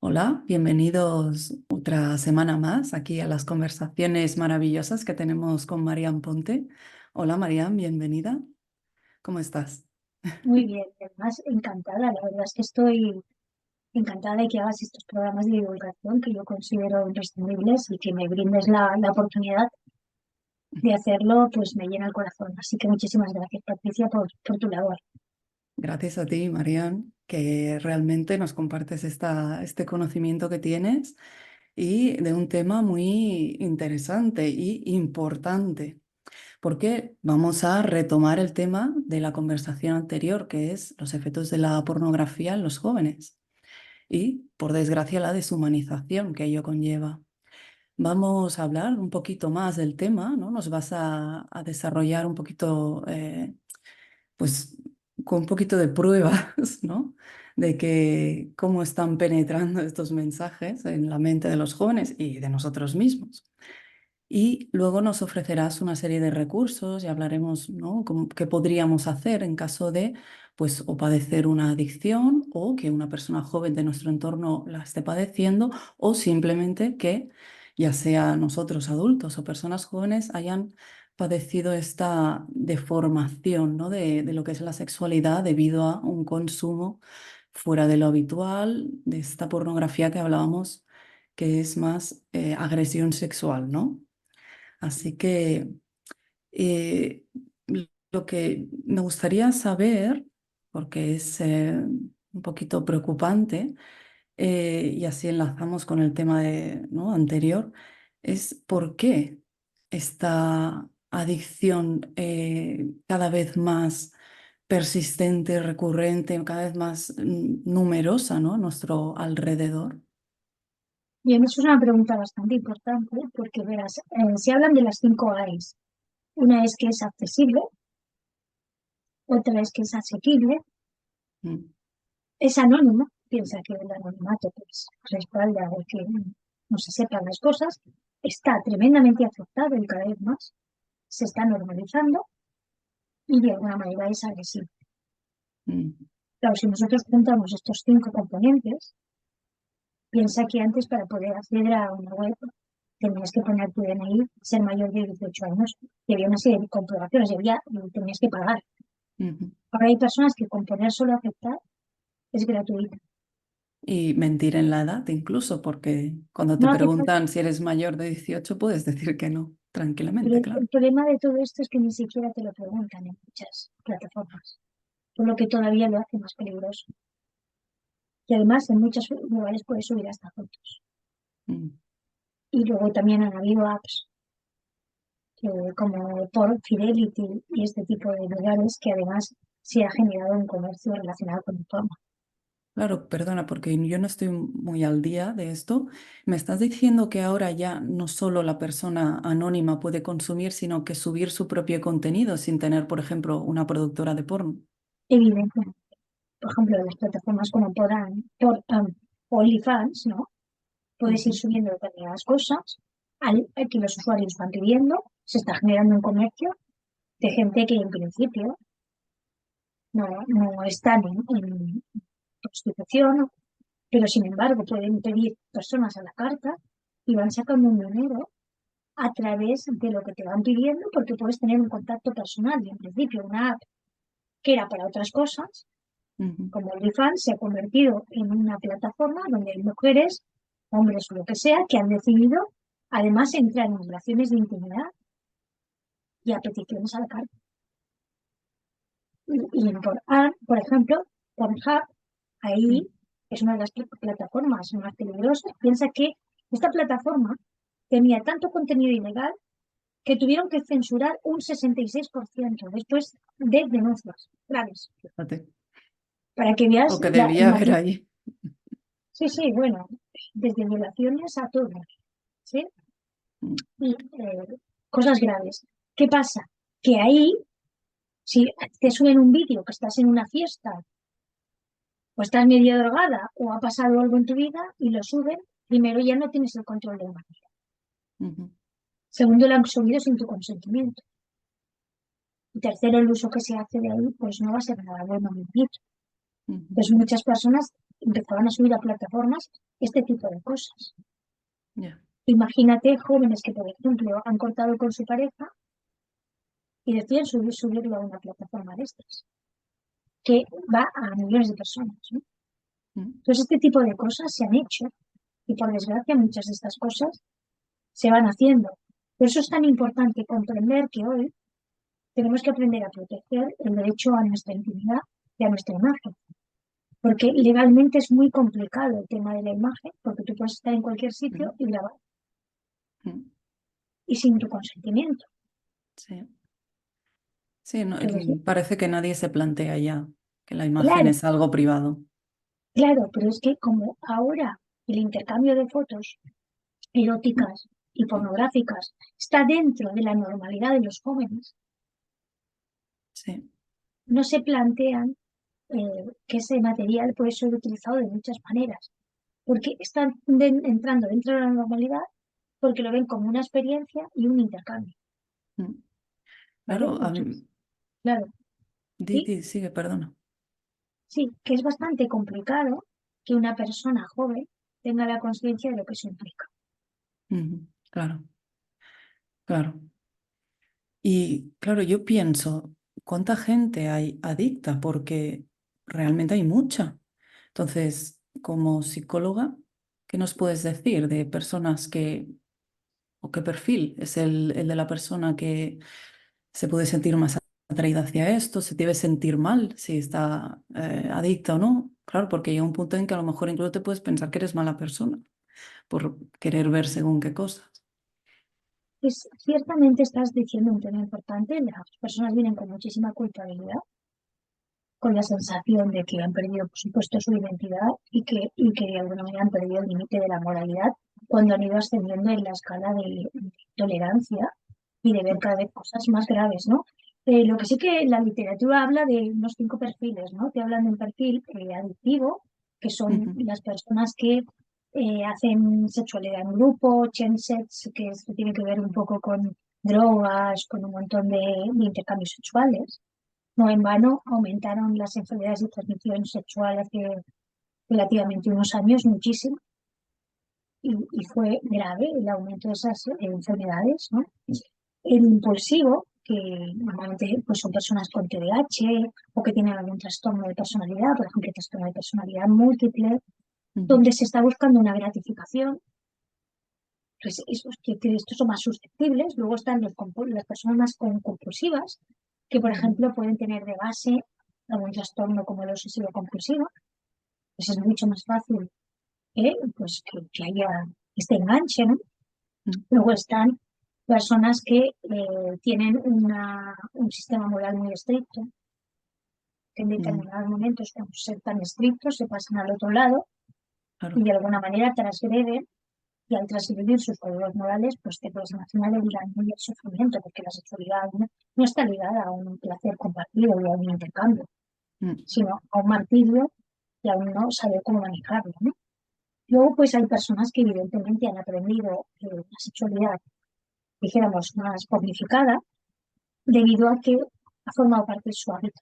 Hola, bienvenidos otra semana más aquí a las conversaciones maravillosas que tenemos con Marian Ponte. Hola Marian, bienvenida. ¿Cómo estás? Muy bien, y además encantada. La verdad es que estoy encantada de que hagas estos programas de divulgación que yo considero imprescindibles y que me brindes la oportunidad de hacerlo, pues me llena el corazón. Así que muchísimas gracias, Patricia, por tu labor. Gracias a ti, Marian, que realmente nos compartes este conocimiento que tienes y de un tema muy interesante y importante, porque vamos a retomar el tema de la conversación anterior, que es los efectos de la pornografía en los jóvenes. Y, por desgracia, la deshumanización que ello conlleva. Vamos a hablar un poquito más del tema, ¿no? Nos vas a desarrollar un poquito, pues, con un poquito de pruebas, ¿no? De que cómo están penetrando estos mensajes en la mente de los jóvenes y de nosotros mismos. Y luego nos ofrecerás una serie de recursos y hablaremos, ¿no? Qué podríamos hacer en caso de, pues, o padecer una adicción o que una persona joven de nuestro entorno la esté padeciendo o simplemente que, ya sea nosotros adultos o personas jóvenes, hayan padecido esta deformación, ¿no? de lo que es la sexualidad debido a un consumo fuera de lo habitual, de esta pornografía que hablábamos, que es más agresión sexual, ¿no? Así que eh, lo que me gustaría saber, porque es un poquito preocupante, y así enlazamos con el tema ¿no? anterior, es por qué esta adicción cada vez más persistente, recurrente, cada vez más numerosa, ¿no? a nuestro alrededor. Bien, eso es una pregunta bastante importante porque, verás, se hablan de las 5 A's. Una es que es accesible, otra es que es asequible, Mm, es anónimo, piensa que el anonimato pues, respalda de que no se sepan las cosas, está tremendamente aceptado y cada vez más se está normalizando y de alguna manera es agresivo. mm, Claro, si nosotros juntamos estos 5 componentes, piensa que antes para poder acceder a una web tenías que poner tu DNI, ser mayor de 18 años, y había una serie de comprobaciones, tenías que pagar. ujú. Ahora hay personas que con poner solo aceptar es gratuito. Y mentir en la edad incluso, porque cuando te No hace falta, preguntan si eres mayor de 18 puedes decir que no, pero tranquilamente, claro. el problema de todo esto es que ni siquiera te lo preguntan en muchas plataformas, por lo que todavía lo hace más peligroso. Y además en muchos lugares puedes subir hasta fotos. Mm. Y luego también han habido apps como por Fidelity y este tipo de lugares que además se ha generado un comercio relacionado con el porno. Claro, perdona, porque yo no estoy muy al día de esto. Me estás diciendo que ahora ya no solo la persona anónima puede consumir, sino que subir su propio contenido sin tener, por ejemplo, una productora de porno. Evidentemente, por ejemplo, las plataformas como OnlyFans, ¿no? Puedes ir Ujú, subiendo determinadas cosas al que los usuarios van pidiendo, se está generando un comercio de gente que en principio no están en prostitución, pero sin embargo pueden pedir personas a la carta y van sacando un dinero a través de lo que te van pidiendo porque puedes tener un contacto personal y en principio una app que era para otras cosas, ujú. como OnlyFans, se ha convertido en una plataforma donde hay mujeres, hombres o lo que sea, que han decidido además entrar en relaciones de intimidad y a peticiones a la carta. Por ejemplo, Pornhub, Mm. ahí es una de las plataformas más peligrosas. Piensa que esta plataforma tenía tanto contenido ilegal que tuvieron que censurar un 66% después de denuncias graves. Fíjate, Para que veas lo que el debía haber matiz. ahí. Sí, sí, bueno, desde violaciones a todo, ¿sí? Mm, Y cosas graves. ¿Qué pasa? Que ahí, si te suben un vídeo que estás en una fiesta o estás medio drogada o ha pasado algo en tu vida y lo suben, primero ya no tienes el control de la vida. ujú, Segundo, lo han subido sin tu consentimiento. Y tercero, el uso que se hace de ahí, pues no va a ser nada bueno ni bonito. ujú. Pues muchas personas, empezaban a subir a plataformas este tipo de cosas. Ya. Imagínate jóvenes que, por ejemplo, han cortado con su pareja y deciden subirlo a una plataforma de estas, que va a millones de personas, ¿no? Mm, Entonces, este tipo de cosas se han hecho y, por desgracia, muchas de estas cosas se van haciendo. Por eso es tan importante comprender que hoy tenemos que aprender a proteger el derecho a nuestra intimidad y a nuestra imagen. Porque legalmente es muy complicado el tema de la imagen, porque tú puedes estar en cualquier sitio mm, y grabar, mm. y sin tu consentimiento. Sí. Sí, no, Entonces, parece que nadie se plantea ya que la imagen claro, es algo privado. claro, pero es que como ahora el intercambio de fotos Mm, eróticas y mm. pornográficas está dentro de la normalidad de los jóvenes, Sí. no se plantean que ese material puede ser utilizado de muchas maneras, porque están entrando dentro de la normalidad porque lo ven como una experiencia y un intercambio, Mm. ¿vale? Claro, Entonces, claro, y Sigue, perdona. sí, que es bastante complicado que una persona joven tenga la conciencia de lo que eso implica. Ujú. Claro, claro. Y claro, yo pienso, ¿cuánta gente hay adicta? Porque realmente hay mucha. Entonces, como psicóloga, ¿qué nos puedes decir de personas o qué perfil es el de la persona que se puede sentir más atraída hacia esto, se debe sentir mal si está adicta o no? Claro, porque llega un punto en que a lo mejor incluso te puedes pensar que eres mala persona por querer ver según qué cosas. Pues ciertamente estás diciendo un tema importante, las personas vienen con muchísima culpabilidad, con la sensación de que han perdido, por supuesto, su identidad y que de alguna manera han perdido el límite de la moralidad cuando han ido ascendiendo en la escala de tolerancia y de ver cada vez cosas más graves, ¿no? Lo que sí que la literatura habla de unos 5 perfiles, ¿no? Te hablan de un perfil adictivo, que son Ujú, las personas que hacen sexualidad en grupo, chemsex, que esto tiene que ver un poco con drogas, con un montón de intercambios sexuales. No en vano aumentaron las enfermedades de transmisión sexual hace relativamente unos años muchísimo y fue grave el aumento de esas enfermedades, ¿no? El impulsivo, que normalmente pues, son personas con TDAH o que tienen algún trastorno de personalidad, por ejemplo, trastorno de personalidad múltiple, ujú, donde se está buscando una gratificación, pues estos son más susceptibles. Luego están las personas más compulsivas, que por ujú, ejemplo pueden tener de base algún trastorno como el obsesivo compulsivo, pues es mucho más fácil pues que haya este enganche, ¿no? ujú, Luego están personas que tienen un sistema moral muy estricto, que en ujú. determinados momentos, con ser tan estrictos, se pasan al otro lado y Claro. de alguna manera transgreden, y al transgredir sus valores morales, pues te puedes imaginar el daño y el sufrimiento, porque la sexualidad no está ligada a un placer compartido y a un intercambio, Mm, sino a un martirio y a un no saber cómo manejarlo, ¿no? Luego, pues hay personas que evidentemente han aprendido la sexualidad, dijéramos, más pornificada, debido a que ha formado parte de su hábito.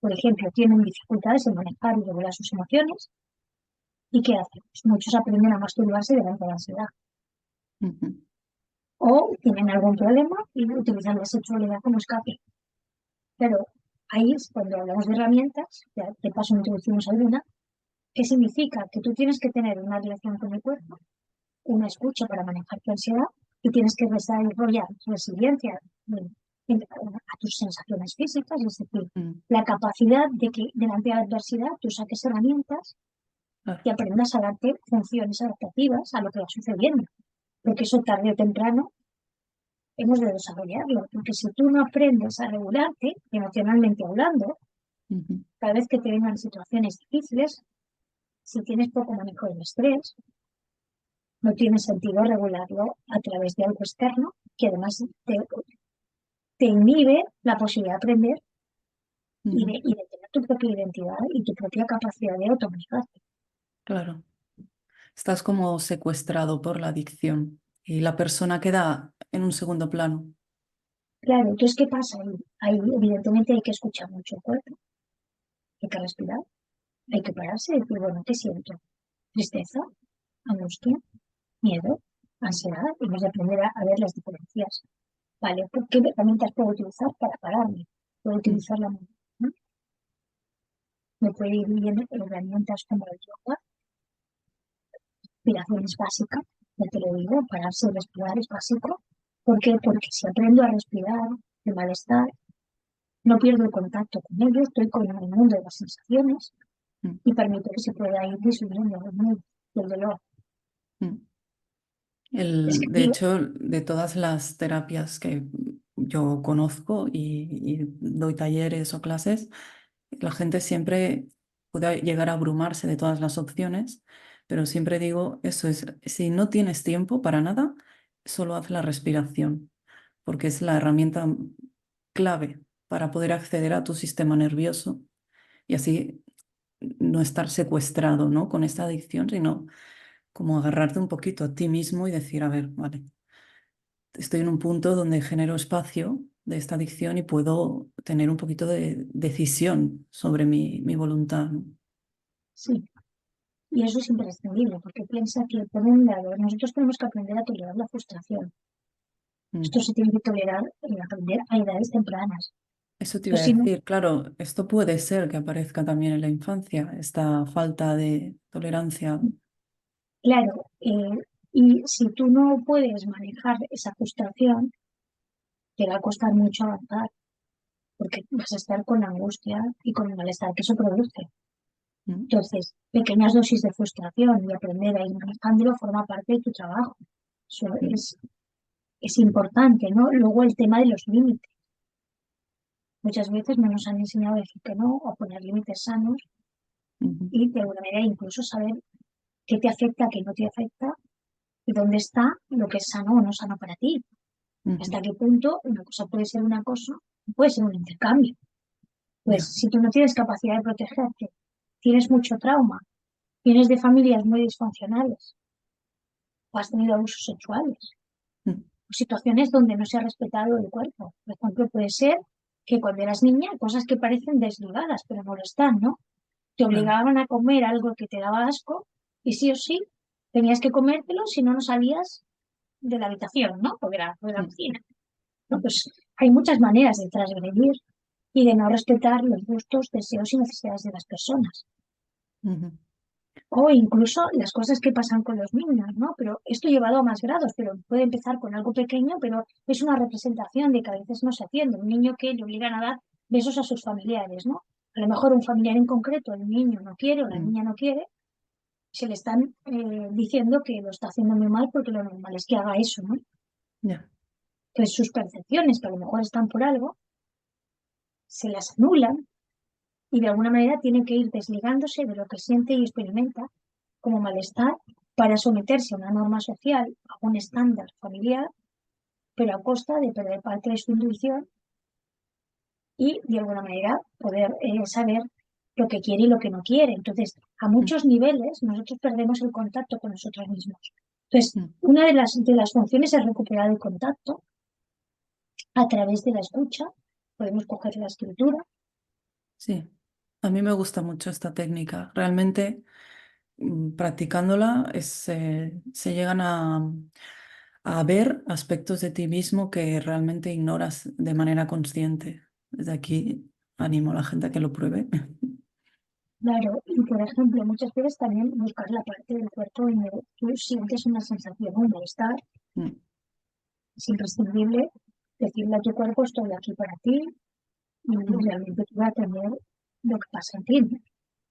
Por ejemplo, tienen dificultades en manejar y regular sus emociones. ¿Y qué hacen? Pues muchos aprenden a masturbarse delante de la ansiedad. ujú, O tienen algún problema y utilizan la sexualidad como escape. Pero ahí es cuando hablamos de herramientas, ya de paso introducimos alguna, que significa que tú tienes que tener una relación con el cuerpo, una escucha para manejar tu ansiedad y tienes que desarrollar resiliencia a tus sensaciones físicas, es decir, mm, la capacidad de que delante de la adversidad tú saques herramientas claro. y aprendas a darte funciones adaptativas a lo que va sucediendo. Porque eso tarde o temprano hemos de desarrollarlo. Porque si tú no aprendes a regularte, emocionalmente hablando, Ujú, cada vez que te vengan situaciones difíciles, si tienes poco manejo del estrés, no tiene sentido regularlo a través de algo externo que además te inhibe la posibilidad de aprender ujú, y de tener tu propia identidad y tu propia capacidad de automanejarte. claro. Estás como secuestrado por la adicción y la persona queda en un segundo plano. Claro, entonces, ¿qué pasa? Ahí evidentemente hay que escuchar mucho el cuerpo, hay que respirar, Hay que pararse y decir, bueno, ¿qué siento? Tristeza, angustia, miedo, ansiedad, y hemos de aprender a ver las diferencias. Vale, ¿por qué herramientas puedo utilizar para pararme? Puedo Mm, utilizar la meditación, me puede ir bien herramientas como el yoga, respiración es básica, ya te lo digo, pararse y respirar es básico. ¿Por qué? Porque si aprendo a respirar el malestar, no pierdo el contacto con ello, estoy con el mundo de las sensaciones mm, y permito que se pueda ir disminuyendo el miedo y el dolor. mm. Es que De sí, hecho, de todas las terapias que yo conozco y doy talleres o clases, la gente siempre puede llegar a abrumarse de todas las opciones, pero siempre digo, eso es, si no tienes tiempo para nada, solo haz la respiración, porque es la herramienta clave para poder acceder a tu sistema nervioso y así no estar secuestrado, ¿no? Con esta adicción, sino como agarrarte un poquito a ti mismo y decir, a ver, vale, estoy en un punto donde genero espacio de esta adicción y puedo tener un poquito de decisión sobre mi voluntad, ¿no? sí. Y eso es imprescindible, porque piensa que, por un lado, nosotros tenemos que aprender a tolerar la frustración. Mm. Esto se tiene que tolerar y aprender a edades tempranas. Eso te iba Pues a si no, decir, claro, esto puede ser que aparezca también en la infancia, esta falta de tolerancia. claro, y si tú no puedes manejar esa frustración, te va a costar mucho avanzar, porque vas a estar con la angustia y con el malestar que eso produce. Mm, Entonces, pequeñas dosis de frustración y aprender a ir manejándolo forma parte de tu trabajo. Eso mm, es importante, ¿no? Luego el tema de los límites. Muchas veces no nos han enseñado a decir que no, o a poner límites sanos ujú, y de alguna manera incluso saber qué te afecta, qué no te afecta y dónde está lo que es sano o no sano para ti. ujú. Hasta qué punto una cosa puede ser una cosa, puede ser un intercambio. Pues Ya, si tú no tienes capacidad de protegerte, tienes mucho trauma, vienes de familias muy disfuncionales, o has tenido abusos sexuales, mm, o situaciones donde no se ha respetado el cuerpo. Por ejemplo, puede ser que cuando eras niña, cosas que parecen desnudadas, pero no lo están, ¿no? Te claro. obligaban a comer algo que te daba asco y sí o sí tenías que comértelo si no, no salías de la habitación, ¿no? O de la Mm, cocina. ¿No? mm, Pues hay muchas maneras de transgredir y de no respetar los gustos, deseos y necesidades de las personas. ujú, O incluso las cosas que pasan con los niños, ¿no? Pero esto llevado a más grados, pero puede empezar con algo pequeño, pero es una representación de que a veces no se atiende. Un niño que le obligan a dar besos a sus familiares, ¿no? A lo mejor un familiar en concreto, el niño no quiere o la mm, niña no quiere, se le están diciendo que lo está haciendo muy mal porque lo normal es que haga eso, ¿no? ya, Pues sus percepciones, que a lo mejor están por algo, se las anulan y de alguna manera tiene que ir desligándose de lo que siente y experimenta como malestar para someterse a una norma social, a un estándar familiar, pero a costa de perder parte de su intuición y de alguna manera poder saber lo que quiere y lo que no quiere. Entonces, a mm, muchos niveles nosotros perdemos el contacto con nosotros mismos. Entonces, mm. una de las funciones es recuperar el contacto a través de la escucha. Podemos coger la escritura. Sí, a mí me gusta mucho esta técnica. Realmente, practicándola, se llegan a ver aspectos de ti mismo que realmente ignoras de manera consciente. Desde aquí animo a la gente a que lo pruebe. Claro, y por ejemplo, muchas veces también buscar la parte del cuerpo donde tú sientes una sensación, un malestar. Mm, Es imprescindible decirle a tu cuerpo, estoy aquí para ti y mm, realmente tú vas a tener lo que pasa en ti, ¿no?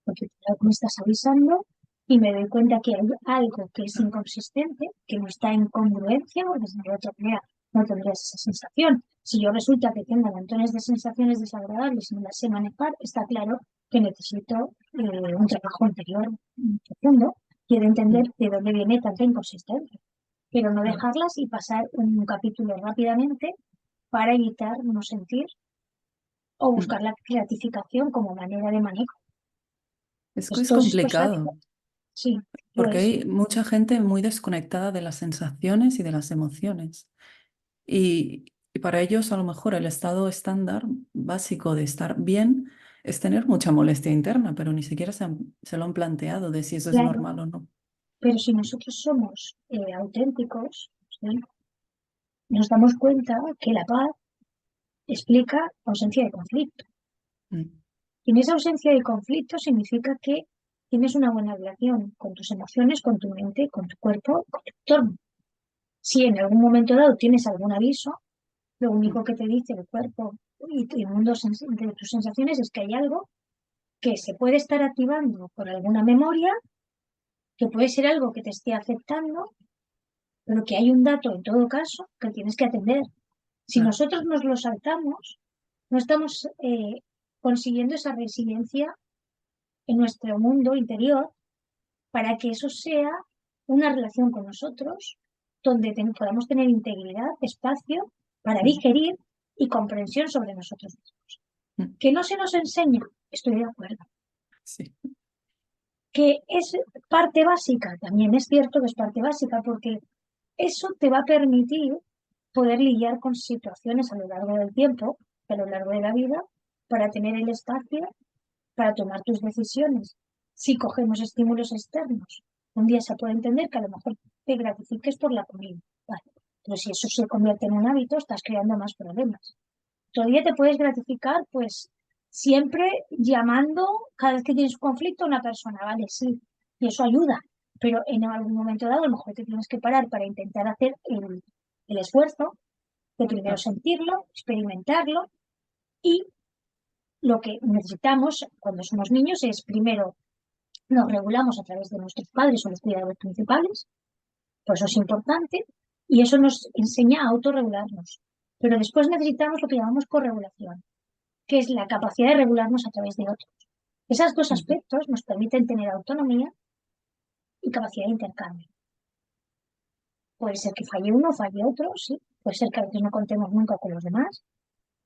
Porque tú me estás avisando y me doy cuenta que hay algo que es inconsistente, que no está en congruencia, porque si no, de otra manera no tendrías esa sensación. Si yo resulta que tengo montones de sensaciones desagradables y no las sé manejar, está claro que necesito un trabajo anterior profundo y de entender mm, de dónde viene tanta inconsistencia, pero no claro. dejarlas y pasar un capítulo rápidamente para evitar no sentir o Mm. buscar la gratificación como manera de manejo. Es que es Estos complicado, hábitos, sí, porque pues, hay mucha gente muy desconectada de las sensaciones y de las emociones. Y para ellos, a lo mejor, el estado estándar básico de estar bien es tener mucha molestia interna, pero ni siquiera se lo han planteado de si eso es Claro, normal o no. pero si nosotros somos auténticos, ¿sí? Nos damos cuenta que la paz explica ausencia de conflicto. Mm, Y en esa ausencia de conflicto significa que tienes una buena relación con tus emociones, con tu mente, con tu cuerpo, con tu entorno. Si en algún momento dado tienes algún aviso, lo mm, único que te dice el cuerpo y el mundo de tus sensaciones es que hay algo que se puede estar activando por alguna memoria, que puede ser algo que te esté afectando, pero que hay un dato en todo caso que tienes que atender. Si claro, nosotros nos lo saltamos, no estamos consiguiendo esa resiliencia en nuestro mundo interior para que eso sea una relación con nosotros donde podamos tener integridad, espacio para mm, digerir y comprensión sobre nosotros mismos. mm, Que no se nos enseña, estoy de acuerdo. sí. Que es parte básica, también es cierto que es parte básica porque eso te va a permitir poder lidiar con situaciones a lo largo del tiempo, a lo largo de la vida, para tener el espacio para tomar tus decisiones. Si cogemos estímulos externos, un día se puede entender que a lo mejor te gratifiques por la comida, vale. Pero si eso se convierte en un hábito, estás creando más problemas. Todavía te puedes gratificar, pues, siempre llamando cada vez que tienes un conflicto a una persona, vale, sí, y eso ayuda, pero en algún momento dado a lo mejor te tienes que parar para intentar hacer el esfuerzo de primero Claro. sentirlo, experimentarlo, y lo que necesitamos cuando somos niños es primero nos regulamos a través de nuestros padres o los cuidadores principales, por eso es importante, y eso nos enseña a autorregularnos. Pero después necesitamos lo que llamamos corregulación, que es la capacidad de regularnos a través de otros. Esos dos Ujú, aspectos nos permiten tener autonomía y capacidad de intercambio. Puede ser que falle uno, falle otro, sí. Puede ser que a veces no contemos nunca con los demás,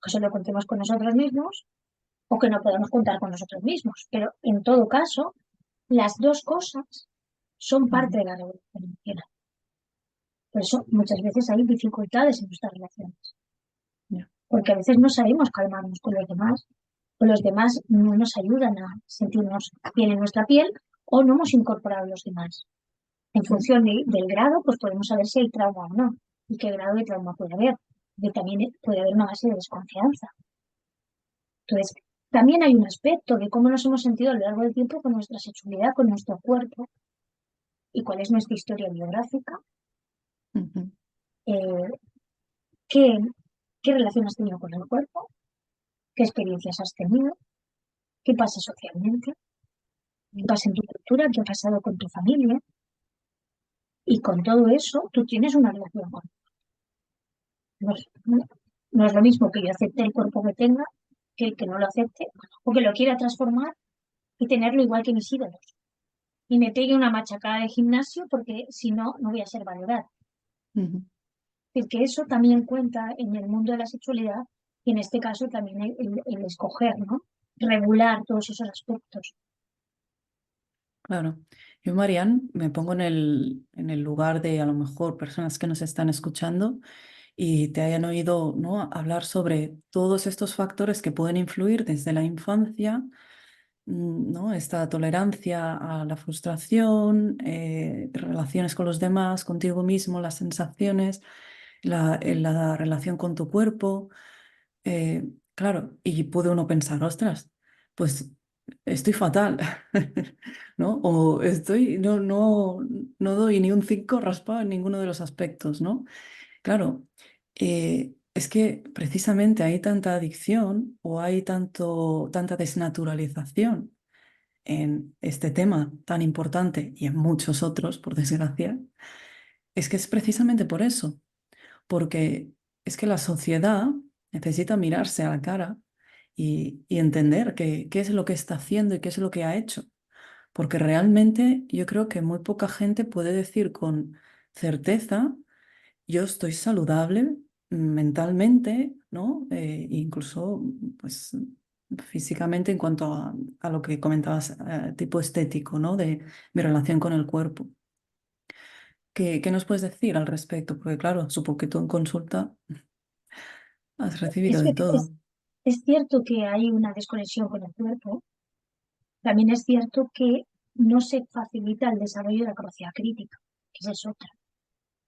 que solo contemos con nosotros mismos, o que no podemos contar con nosotros mismos. Pero en todo caso, las dos cosas son ujú, parte de la regulación emocional. Por eso muchas veces hay dificultades en nuestras relaciones, ya, porque a veces no sabemos calmarnos con los demás no nos ayudan a sentirnos bien en nuestra piel o no hemos incorporado a los demás. En mm, función del grado, pues podemos saber si hay trauma o no y qué grado de trauma puede haber, porque también puede haber una base de desconfianza. Entonces, también hay un aspecto de cómo nos hemos sentido a lo largo del tiempo con nuestra sexualidad, con nuestro cuerpo y cuál es nuestra historia biográfica, ujú, eh, qué, qué relación has tenido con el cuerpo, qué experiencias has tenido, qué pasa socialmente, qué pasa en tu cultura, qué ha pasado con tu familia. Y con todo eso, tú tienes una relación con no es, no es lo mismo que yo acepte el cuerpo que tenga que el que no lo acepte o que lo quiera transformar y tenerlo igual que mis ídolos. Y me pegue una machacada de gimnasio porque si no, no voy a ser valorada. ujú. Es que eso también cuenta en el mundo de la sexualidad y en este caso también el escoger, ¿no? Regular todos esos aspectos. Claro. Yo, Marian, me pongo en el lugar de a lo mejor personas que nos están escuchando y te hayan oído, ¿no? Hablar sobre todos estos factores que pueden influir desde la infancia, ¿no? Esta tolerancia a la frustración, relaciones con los demás, contigo mismo, las sensaciones, la relación con tu cuerpo. Claro, y puede uno pensar, ostras, pues estoy fatal, ¿no? O estoy, no doy ni un 5 raspado en ninguno de los aspectos, ¿no? Claro, es que precisamente hay tanta adicción o hay tanta desnaturalización en este tema tan importante y en muchos otros, por desgracia, es que es precisamente por eso, porque es que la sociedad necesita mirarse a la cara y entender qué es lo que está haciendo y qué es lo que ha hecho, porque realmente yo creo que muy poca gente puede decir con certeza yo estoy saludable mentalmente, ¿no? Incluso, pues, físicamente en cuanto a lo que comentabas, tipo estético, ¿no? De mi relación con el cuerpo. ¿Qué nos puedes decir al respecto? Porque claro, supongo que tú en consulta has recibido Es, de es, todo. Es cierto que hay una desconexión con el cuerpo, también es cierto que no se facilita el desarrollo de la capacidad crítica, que esa es otra.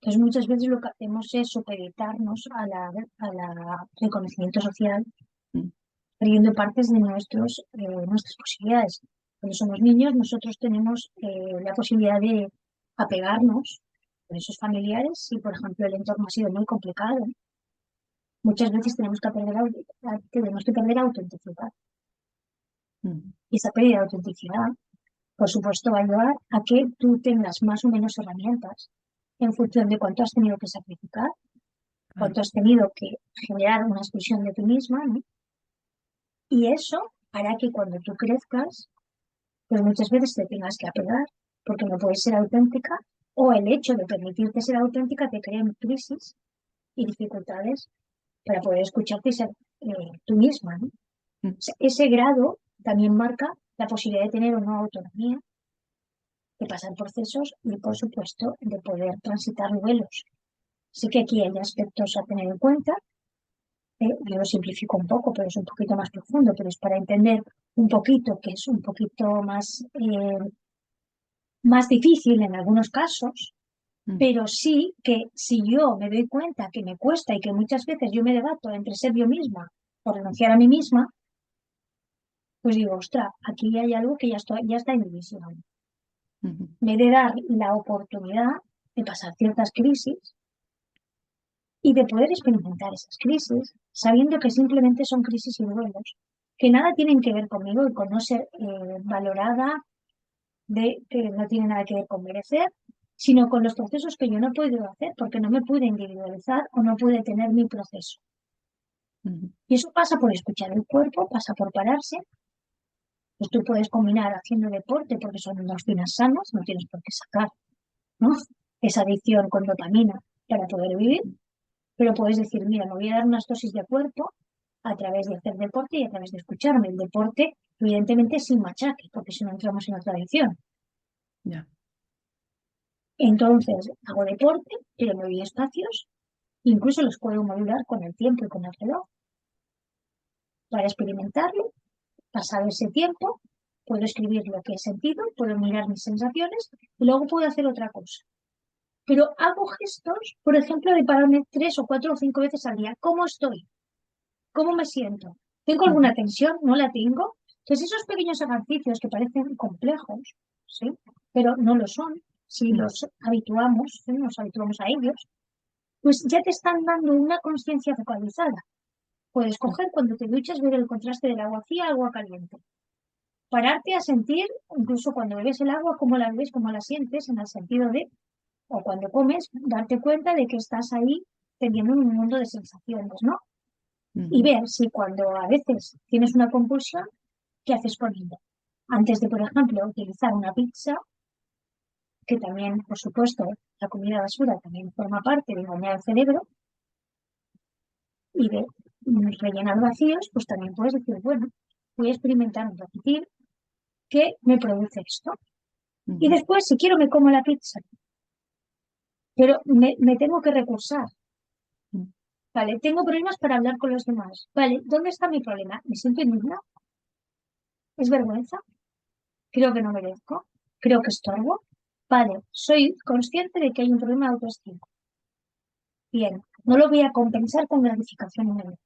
Entonces muchas veces lo que hacemos es supeditarnos a la reconocimiento social, Mm, perdiendo partes de nuestras posibilidades. Cuando somos niños, nosotros tenemos la posibilidad de apegarnos con esos familiares si, por ejemplo, el entorno ha sido muy complicado. Muchas veces tenemos que perder autenticidad. mm, Y esa pérdida de autenticidad, por supuesto, va a llevar a que tú tengas más o menos herramientas en función de cuánto has tenido que sacrificar, claro. cuánto has tenido que generar una expresión de ti misma, ¿no? Y eso hará que cuando tú crezcas, pues muchas veces te tengas que apegar porque no puedes ser auténtica, o el hecho de permitirte ser auténtica te crea crisis y dificultades para poder escucharte y ser tú misma, ¿no? O Mm, sea, ese grado también marca la posibilidad de tener o no autonomía, de pasar procesos y, por supuesto, de poder transitar duelos. Sí que aquí hay aspectos a tener en cuenta. Yo lo simplifico un poco, pero es un poquito más profundo, pero es para entender un poquito, que es un poquito más difícil en algunos casos, mm, pero sí que si yo me doy cuenta que me cuesta y que muchas veces yo me debato entre ser yo misma o renunciar a mí misma, pues digo, ostras, aquí hay algo que ya está en mi visión. ujú, Me he de dar la oportunidad de pasar ciertas crisis y de poder experimentar esas crisis, sabiendo que simplemente son crisis y duelos, que nada tienen que ver conmigo y con no ser valorada, que no tiene nada que ver con merecer, sino con los procesos que yo no he podido hacer porque no me pude individualizar o no pude tener mi proceso. ujú, Y eso pasa por escuchar el cuerpo, pasa por pararse. Pues tú puedes combinar haciendo deporte porque son endorfinas sanas, no tienes por qué sacar, ¿no? Esa adicción con dopamina para poder vivir, ujú. pero puedes decir, mira, me voy a dar unas dosis de cuerpo a través de hacer deporte y a través de escucharme. El deporte, evidentemente, sin machaque, porque si no entramos en otra adicción. Ya. Entonces, hago deporte, pero me doy espacios, incluso los puedo modular con el tiempo y con el reloj para experimentarlo. Pasado ese tiempo, puedo escribir lo que he sentido, puedo mirar mis sensaciones y luego puedo hacer otra cosa. Pero hago gestos, por ejemplo, de pararme 3 o 4 o 5 veces al día. ¿Cómo estoy? ¿Cómo me siento? ¿Tengo alguna Ujú, tensión? ¿No la tengo? Entonces, esos pequeños ejercicios que parecen complejos, ¿sí? Pero no lo son. Si mm, los habituamos, ¿sí? Nos habituamos a ellos, pues ya te están dando una conciencia focalizada. Puedes mm, coger cuando te duchas, ver el contraste del agua fría al agua caliente. Pararte a sentir, incluso cuando bebes el agua, cómo la bebes, cómo la sientes, en el sentido de, o cuando comes, darte cuenta de que estás ahí teniendo un mundo de sensaciones, ¿no? Y ujú, ver si cuando a veces tienes una compulsión, ¿qué haces con ella? Antes de, por ejemplo, utilizar una pizza, que también, por supuesto, la comida basura también forma parte de engañar al cerebro, y de rellenar vacíos, pues también puedes decir, bueno, voy a experimentar un repetir qué me produce esto. Y ujú, después, si quiero, me como la pizza, pero me tengo que recursar. mm, Vale, tengo problemas para hablar con los demás. Vale, ¿dónde está mi problema? ¿Me siento indignada? ¿Es vergüenza? Creo que no merezco. Creo que estorbo. Vale, soy consciente de que hay un problema de autoestima. Bien, no lo voy a compensar con gratificación inmediata.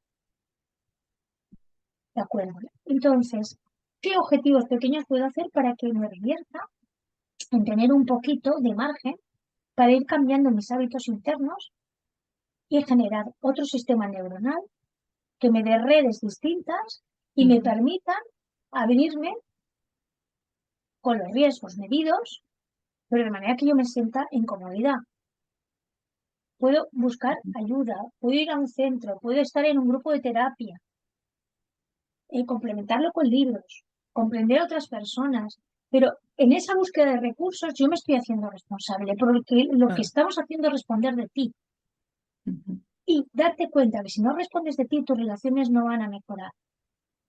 De acuerdo. Entonces, ¿qué objetivos pequeños puedo hacer para que me revierta en tener un poquito de margen para ir cambiando mis hábitos internos y generar otro sistema neuronal que me dé redes distintas y me ujú, permitan abrirme con los riesgos medidos, pero de manera que yo me sienta en comodidad? Puedo buscar ujú, ayuda, puedo ir a un centro, puedo estar en un grupo de terapia, complementarlo con libros, comprender a otras personas, pero en esa búsqueda de recursos yo me estoy haciendo responsable, porque lo que claro. estamos haciendo es responder de ti Ujú, y darte cuenta que si no respondes de ti, tus relaciones no van a mejorar.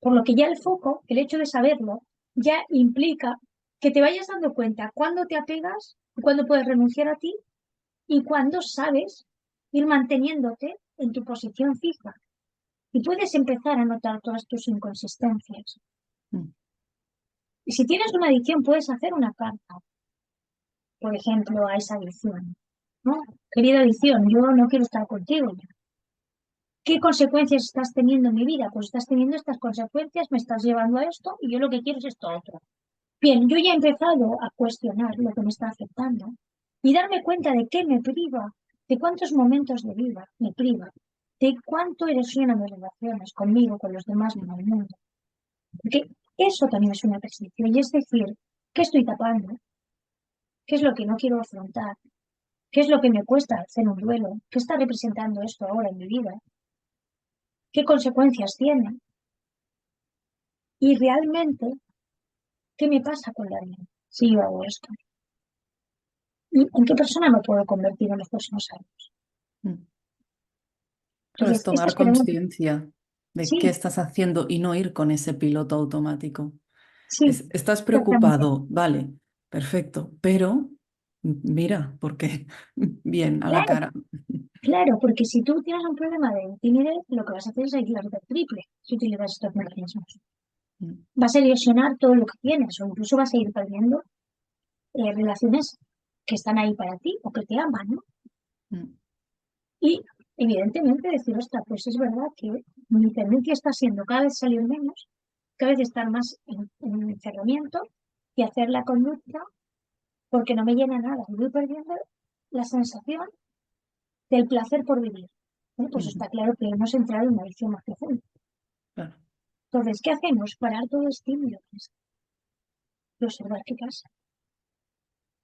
Por lo que ya el foco, el hecho de saberlo, ya implica que te vayas dando cuenta cuándo te apegas, cuándo puedes renunciar a ti y cuándo sabes ir manteniéndote en tu posición fija. y puedes empezar a notar todas tus inconsistencias. mm, Y si tienes una adicción, puedes hacer una carta, por ejemplo, a esa adicción, ¿no? Querida adicción, yo no quiero estar contigo ya. ¿Qué consecuencias estás teniendo en mi vida? Pues estás teniendo estas consecuencias, me estás llevando a esto y yo lo que quiero es esto otro. Bien, yo ya he empezado a cuestionar lo que me está afectando y darme cuenta de qué me priva, de cuántos momentos de vida me priva, de cuánto erosiona mis relaciones conmigo, con los demás, mm, con el mundo. Porque eso también es una percepción, y es decir, ¿qué estoy tapando? ¿Qué es lo que no quiero afrontar? ¿Qué es lo que me cuesta hacer un duelo? ¿Qué está representando esto ahora en mi vida? ¿Qué consecuencias tiene? Y realmente, ¿qué me pasa con la vida si yo hago esto? ¿Y en qué persona me puedo convertir en los próximos años? mm. Claro, es Entonces, tomar estas preguntas, conciencia de qué sí, estás haciendo y no ir con ese piloto automático. sí, Estás exactamente. preocupado, vale, perfecto, pero mira, porque bien, a la Claro, cara. claro, porque si tú tienes un problema de timidez, lo que vas a hacer es aislarte el triple si utilizas estos mecanismos. Mm, Vas a erosionar todo lo que tienes, o incluso vas a ir perdiendo relaciones que están ahí para ti o que te aman, ¿no? mm, Y evidentemente decir, ostras, pues es verdad que mi tendencia está siendo cada vez salir menos, cada vez estar más en encerramiento y hacer la conducta porque no me llena nada. Y voy perdiendo la sensación del placer por vivir. Bueno, pues ujú, está claro que hemos entrado en una adicción más profunda. claro, Entonces, ¿qué hacemos? Parar todo estímulo y observar qué pasa.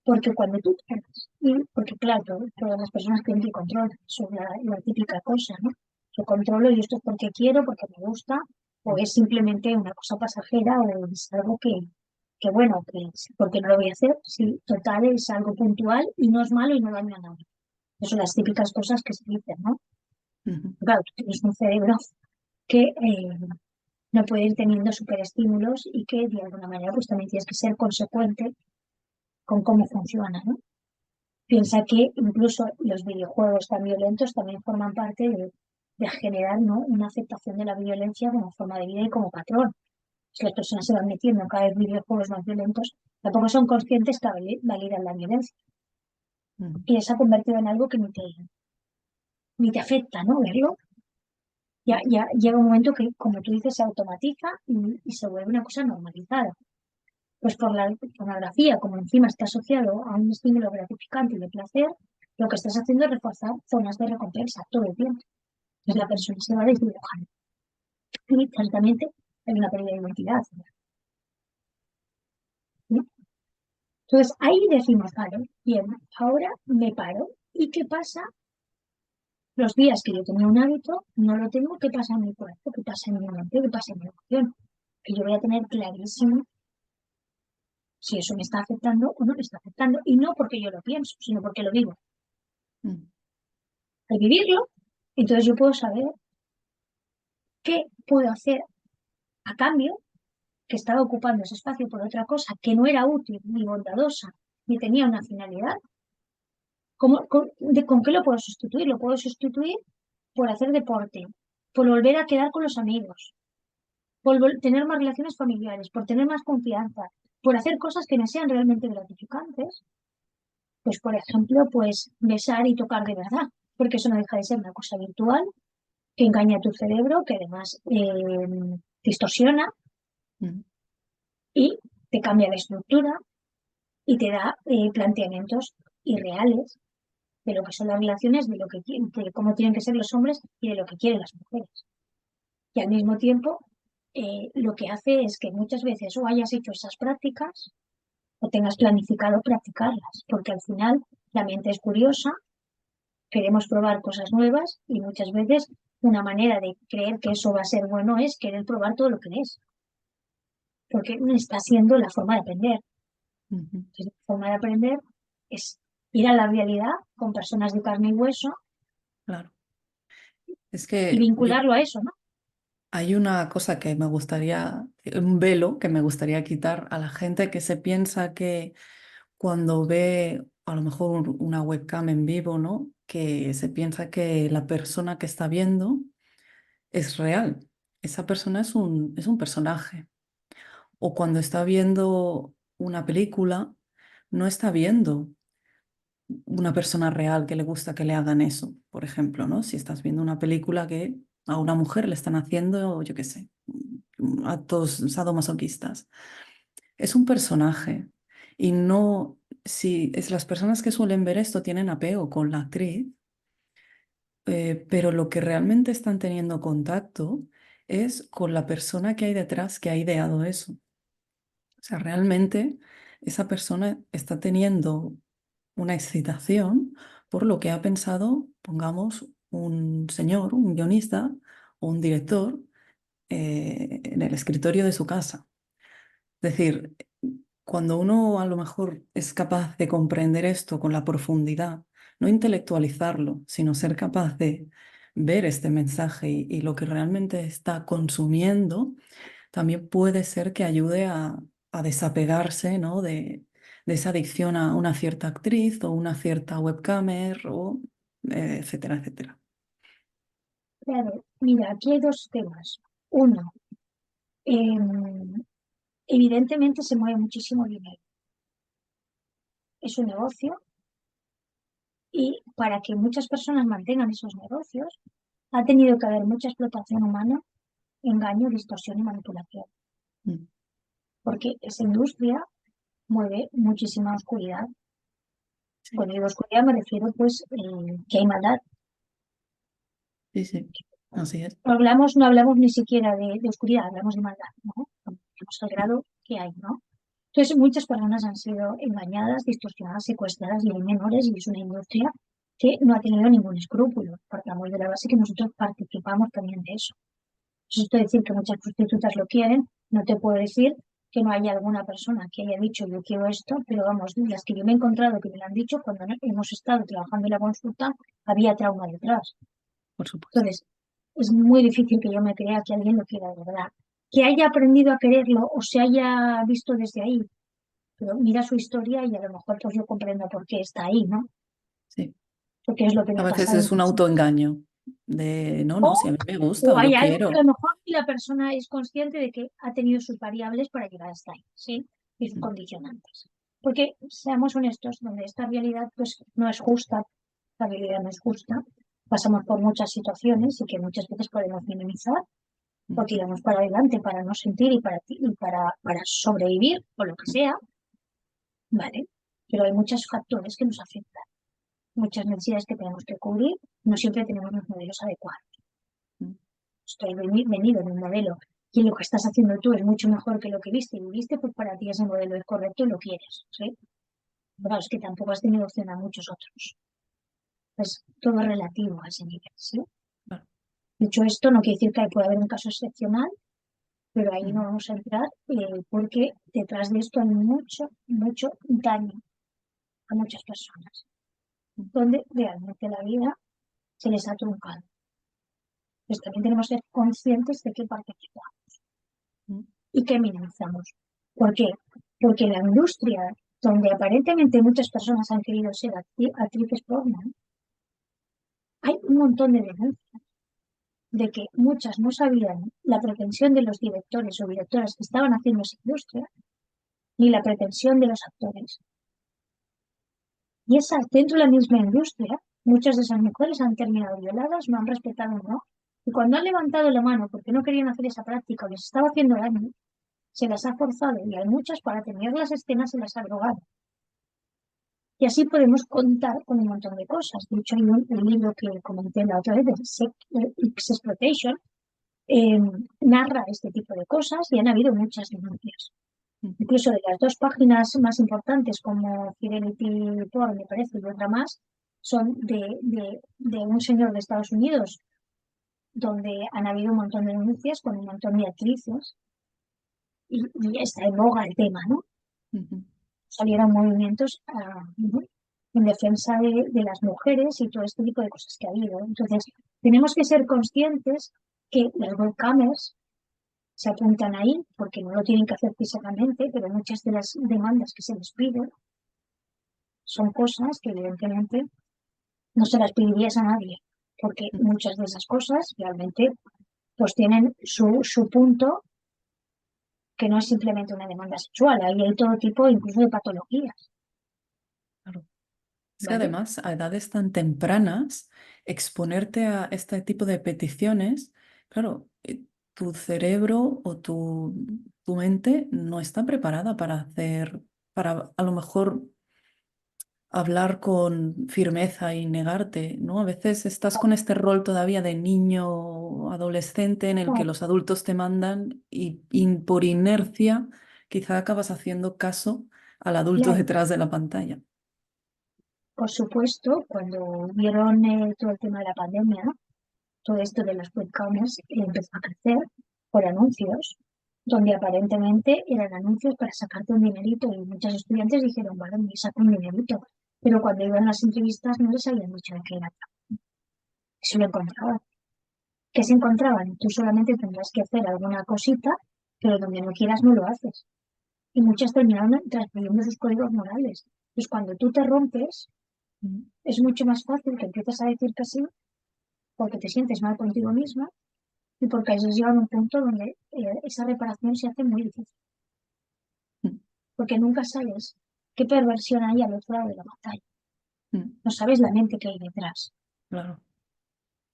Porque cuando tú paras, y porque claro, todas las personas tienen que controlar, eso es la típica cosa, ¿no? Yo controlo y esto es porque quiero, porque me gusta, o mm, es simplemente una cosa pasajera, o es algo que bueno, que porque no lo voy a hacer, sí, total, es algo puntual y no es malo y no daña a nadie. Eso son las típicas cosas que se dicen, ¿no? ujú, Claro, tú tienes un cerebro que no puede ir teniendo superestímulos y que de alguna manera pues también tienes que ser consecuente con cómo funciona, ¿no? Piensa que incluso los videojuegos tan violentos también forman parte de generar, ¿no? Una aceptación de la violencia como forma de vida y como patrón. Si las personas se van metiendo en cada vez videojuegos más violentos, tampoco son conscientes que validan la violencia. ujú, Y se ha convertido en algo que ni te afecta, ¿no? Verlo. Ya llega un momento que, como tú dices, se automatiza y se vuelve una cosa normalizada. Pues por la pornografía, como encima está asociado a un estímulo gratificante y de placer, lo que estás haciendo es reforzar zonas de recompensa todo el tiempo. Entonces la persona se va desdibujando. Y ciertamente hay una pérdida de identidad, ¿no? Entonces ahí decimos, vale, bien, ahora me paro. ¿Y qué pasa? Los días que yo tenía un hábito, no lo tengo. ¿Qué pasa en mi cuerpo? ¿Qué pasa en mi mente? ¿Qué pasa en mi emoción? Que yo voy a tener clarísimo si eso me está afectando o no me está afectando. Y no porque yo lo pienso, sino porque lo vivo. mm, Al vivirlo, entonces yo puedo saber qué puedo hacer a cambio, que estaba ocupando ese espacio por otra cosa que no era útil ni bondadosa ni tenía una finalidad. ¿Con qué lo puedo sustituir? Lo puedo sustituir por hacer deporte, por volver a quedar con los amigos, por tener más relaciones familiares, por tener más confianza, por hacer cosas que me sean realmente gratificantes. Pues, por ejemplo, pues besar y tocar de verdad, porque eso no deja de ser una cosa virtual que engaña a tu cerebro, que además distorsiona mm, y te cambia la estructura y te da planteamientos irreales de lo que son las relaciones, de lo que de cómo tienen que ser los hombres y de lo que quieren las mujeres. Y al mismo tiempo, lo que hace es que muchas veces o hayas hecho esas prácticas o tengas planificado practicarlas, porque al final la mente es curiosa, queremos probar cosas nuevas y muchas veces una manera de creer que eso va a ser bueno es querer probar todo lo que es, porque está siendo la forma de aprender. ujú, Entonces, la forma de aprender es ir a la realidad con personas de carne y hueso claro. Es y que yo vincularlo a eso, ¿no? hay una cosa que me gustaría, un velo que me gustaría quitar a la gente que se piensa que cuando ve a lo mejor una webcam en vivo, ¿no? Que se piensa que la persona que está viendo es real. Esa persona es un personaje. O cuando está viendo una película, no está viendo una persona real que le gusta que le hagan eso, por ejemplo, ¿no? Si estás viendo una película que a una mujer le están haciendo, yo qué sé, actos sadomasoquistas. Es un personaje y no, si es las personas que suelen ver esto tienen apego con la actriz, pero lo que realmente están teniendo contacto es con la persona que hay detrás que ha ideado eso. O sea, realmente esa persona está teniendo una excitación por lo que ha pensado, pongamos, un señor, un guionista o un director en el escritorio de su casa. Es decir, cuando uno a lo mejor es capaz de comprender esto con la profundidad, no intelectualizarlo, sino ser capaz de ver este mensaje y lo que realmente está consumiendo, también puede ser que ayude a desapegarse, ¿no? de esa adicción a una cierta actriz o una cierta webcamer o etcétera, etcétera. Claro, mira, aquí hay dos temas. Uno, em, evidentemente se mueve muchísimo dinero. Es un negocio y para que muchas personas mantengan esos negocios, ha tenido que haber mucha explotación humana, engaño, distorsión y manipulación. Mm. Porque esa industria mueve muchísima oscuridad. Sí, Cuando digo oscuridad me refiero pues que hay maldad. sí, sí, así es. No hablamos ni siquiera de oscuridad, hablamos de maldad, ¿no? Digamos, al grado que hay, ¿no? Entonces, muchas personas han sido engañadas, distorsionadas, secuestradas y hay menores y es una industria que no ha tenido ningún escrúpulo. Partamos de la base que nosotros participamos también de eso. Eso es decir que muchas prostitutas lo quieren. No te puedo decir que no haya alguna persona que haya dicho yo quiero esto, pero vamos, las que yo me he encontrado que me lo han dicho cuando hemos estado trabajando en la consulta, había trauma detrás. Por supuesto. Entonces, es muy difícil que yo me crea que alguien lo quiera de verdad. Que haya aprendido a quererlo o se haya visto desde ahí, pero mira su historia y a lo mejor pues yo comprendo por qué está ahí, ¿no? Sí. Porque es lo que me A ha veces pasado. es un autoengaño de, no, O, no, si a mí me gusta o o hay yo algo que a lo quiero. mejor la persona es consciente de que ha tenido sus variables para llegar hasta ahí, ¿sí? Y sus Mm, condicionantes. Porque, seamos honestos, donde esta realidad pues no es justa, la realidad no es justa, pasamos por muchas situaciones y que muchas veces podemos minimizar o mm, tiramos para adelante para no sentir para sobrevivir o lo que sea, ¿vale? Pero hay muchos factores que nos afectan, muchas necesidades que tenemos que cubrir, no siempre tenemos los modelos adecuados. mm, Estoy venido en un modelo y lo que estás haciendo tú es mucho mejor que lo que viste y viviste, pues para ti ese modelo es correcto y lo quieres, ¿sí? Pero es que tampoco has tenido opción a muchos otros. Pues todo es relativo a ese nivel, ¿sí? claro. Dicho esto, no quiere decir que pueda haber un caso excepcional, pero ahí no Mm, vamos a entrar porque detrás de esto hay mucho, mucho daño a muchas personas, mm, donde realmente la vida se les ha truncado. Pues también tenemos que ser conscientes de qué participamos mm, y qué minimizamos. ¿Por qué? Porque la industria donde aparentemente muchas personas han querido ser actrices porno, hay un montón de denuncias de que muchas no sabían la pretensión de los directores o directoras que estaban haciendo esa industria, ni la pretensión de los actores. Y esas, dentro de la misma industria, muchas de esas mujeres han terminado violadas, no han respetado no. Y cuando han levantado la mano porque no querían hacer esa práctica o les estaba haciendo daño, se las ha forzado y hay muchas para tener las escenas se las ha drogado. Y así podemos contar con un montón de cosas. De hecho, hay un libro que comenté la otra vez, de Exploitation, eh, narra este tipo de cosas y han habido muchas denuncias. mm, Incluso de las dos páginas más importantes, como Fidelity Porn, me parece, y otra más, son de un señor de Estados Unidos, donde han habido un montón de denuncias con un montón de actrices y está en boga el tema, ¿no? mm, Salieron movimientos en defensa de las mujeres y todo este tipo de cosas que ha habido. Entonces, tenemos que ser conscientes que las webcamers se apuntan ahí porque no lo tienen que hacer físicamente, pero muchas de las demandas que se les piden son cosas que evidentemente no se las pedirías a nadie, porque mm, muchas de esas cosas realmente pues tienen su punto que no es simplemente una demanda sexual, ahí hay todo tipo incluso de patologías, Claro. Es que ¿vale? además, a edades tan tempranas, exponerte a este tipo de peticiones, claro, tu cerebro o tu mente no está preparada para hacer, para a lo mejor hablar con firmeza y negarte, ¿no? A veces estás con este rol todavía de niño o adolescente en el que los adultos te mandan y por inercia quizá acabas haciendo caso al adulto Claro, detrás de la pantalla. por supuesto, cuando vieron todo el tema de la pandemia, ¿no? Todo esto de los webcams empezó a crecer por anuncios, donde aparentemente eran anuncios para sacarte un dinerito y muchos estudiantes dijeron, bueno, me saco un dinerito, pero cuando iban a las entrevistas no les habían dicho de qué era, eso lo encontraban. ¿Qué se encontraban? Tú solamente tendrás que hacer alguna cosita, pero donde no quieras no lo haces. Y muchas terminaron transfiriendo sus códigos morales. Pues cuando tú te rompes, Mm. es mucho más fácil que empieces a decir que sí, porque te sientes mal contigo misma y porque has llegado a un punto donde esa reparación se hace muy difícil, Mm. porque nunca sabes qué perversión hay al otro lado de la pantalla. Mm. No sabes la mente que hay detrás. Claro.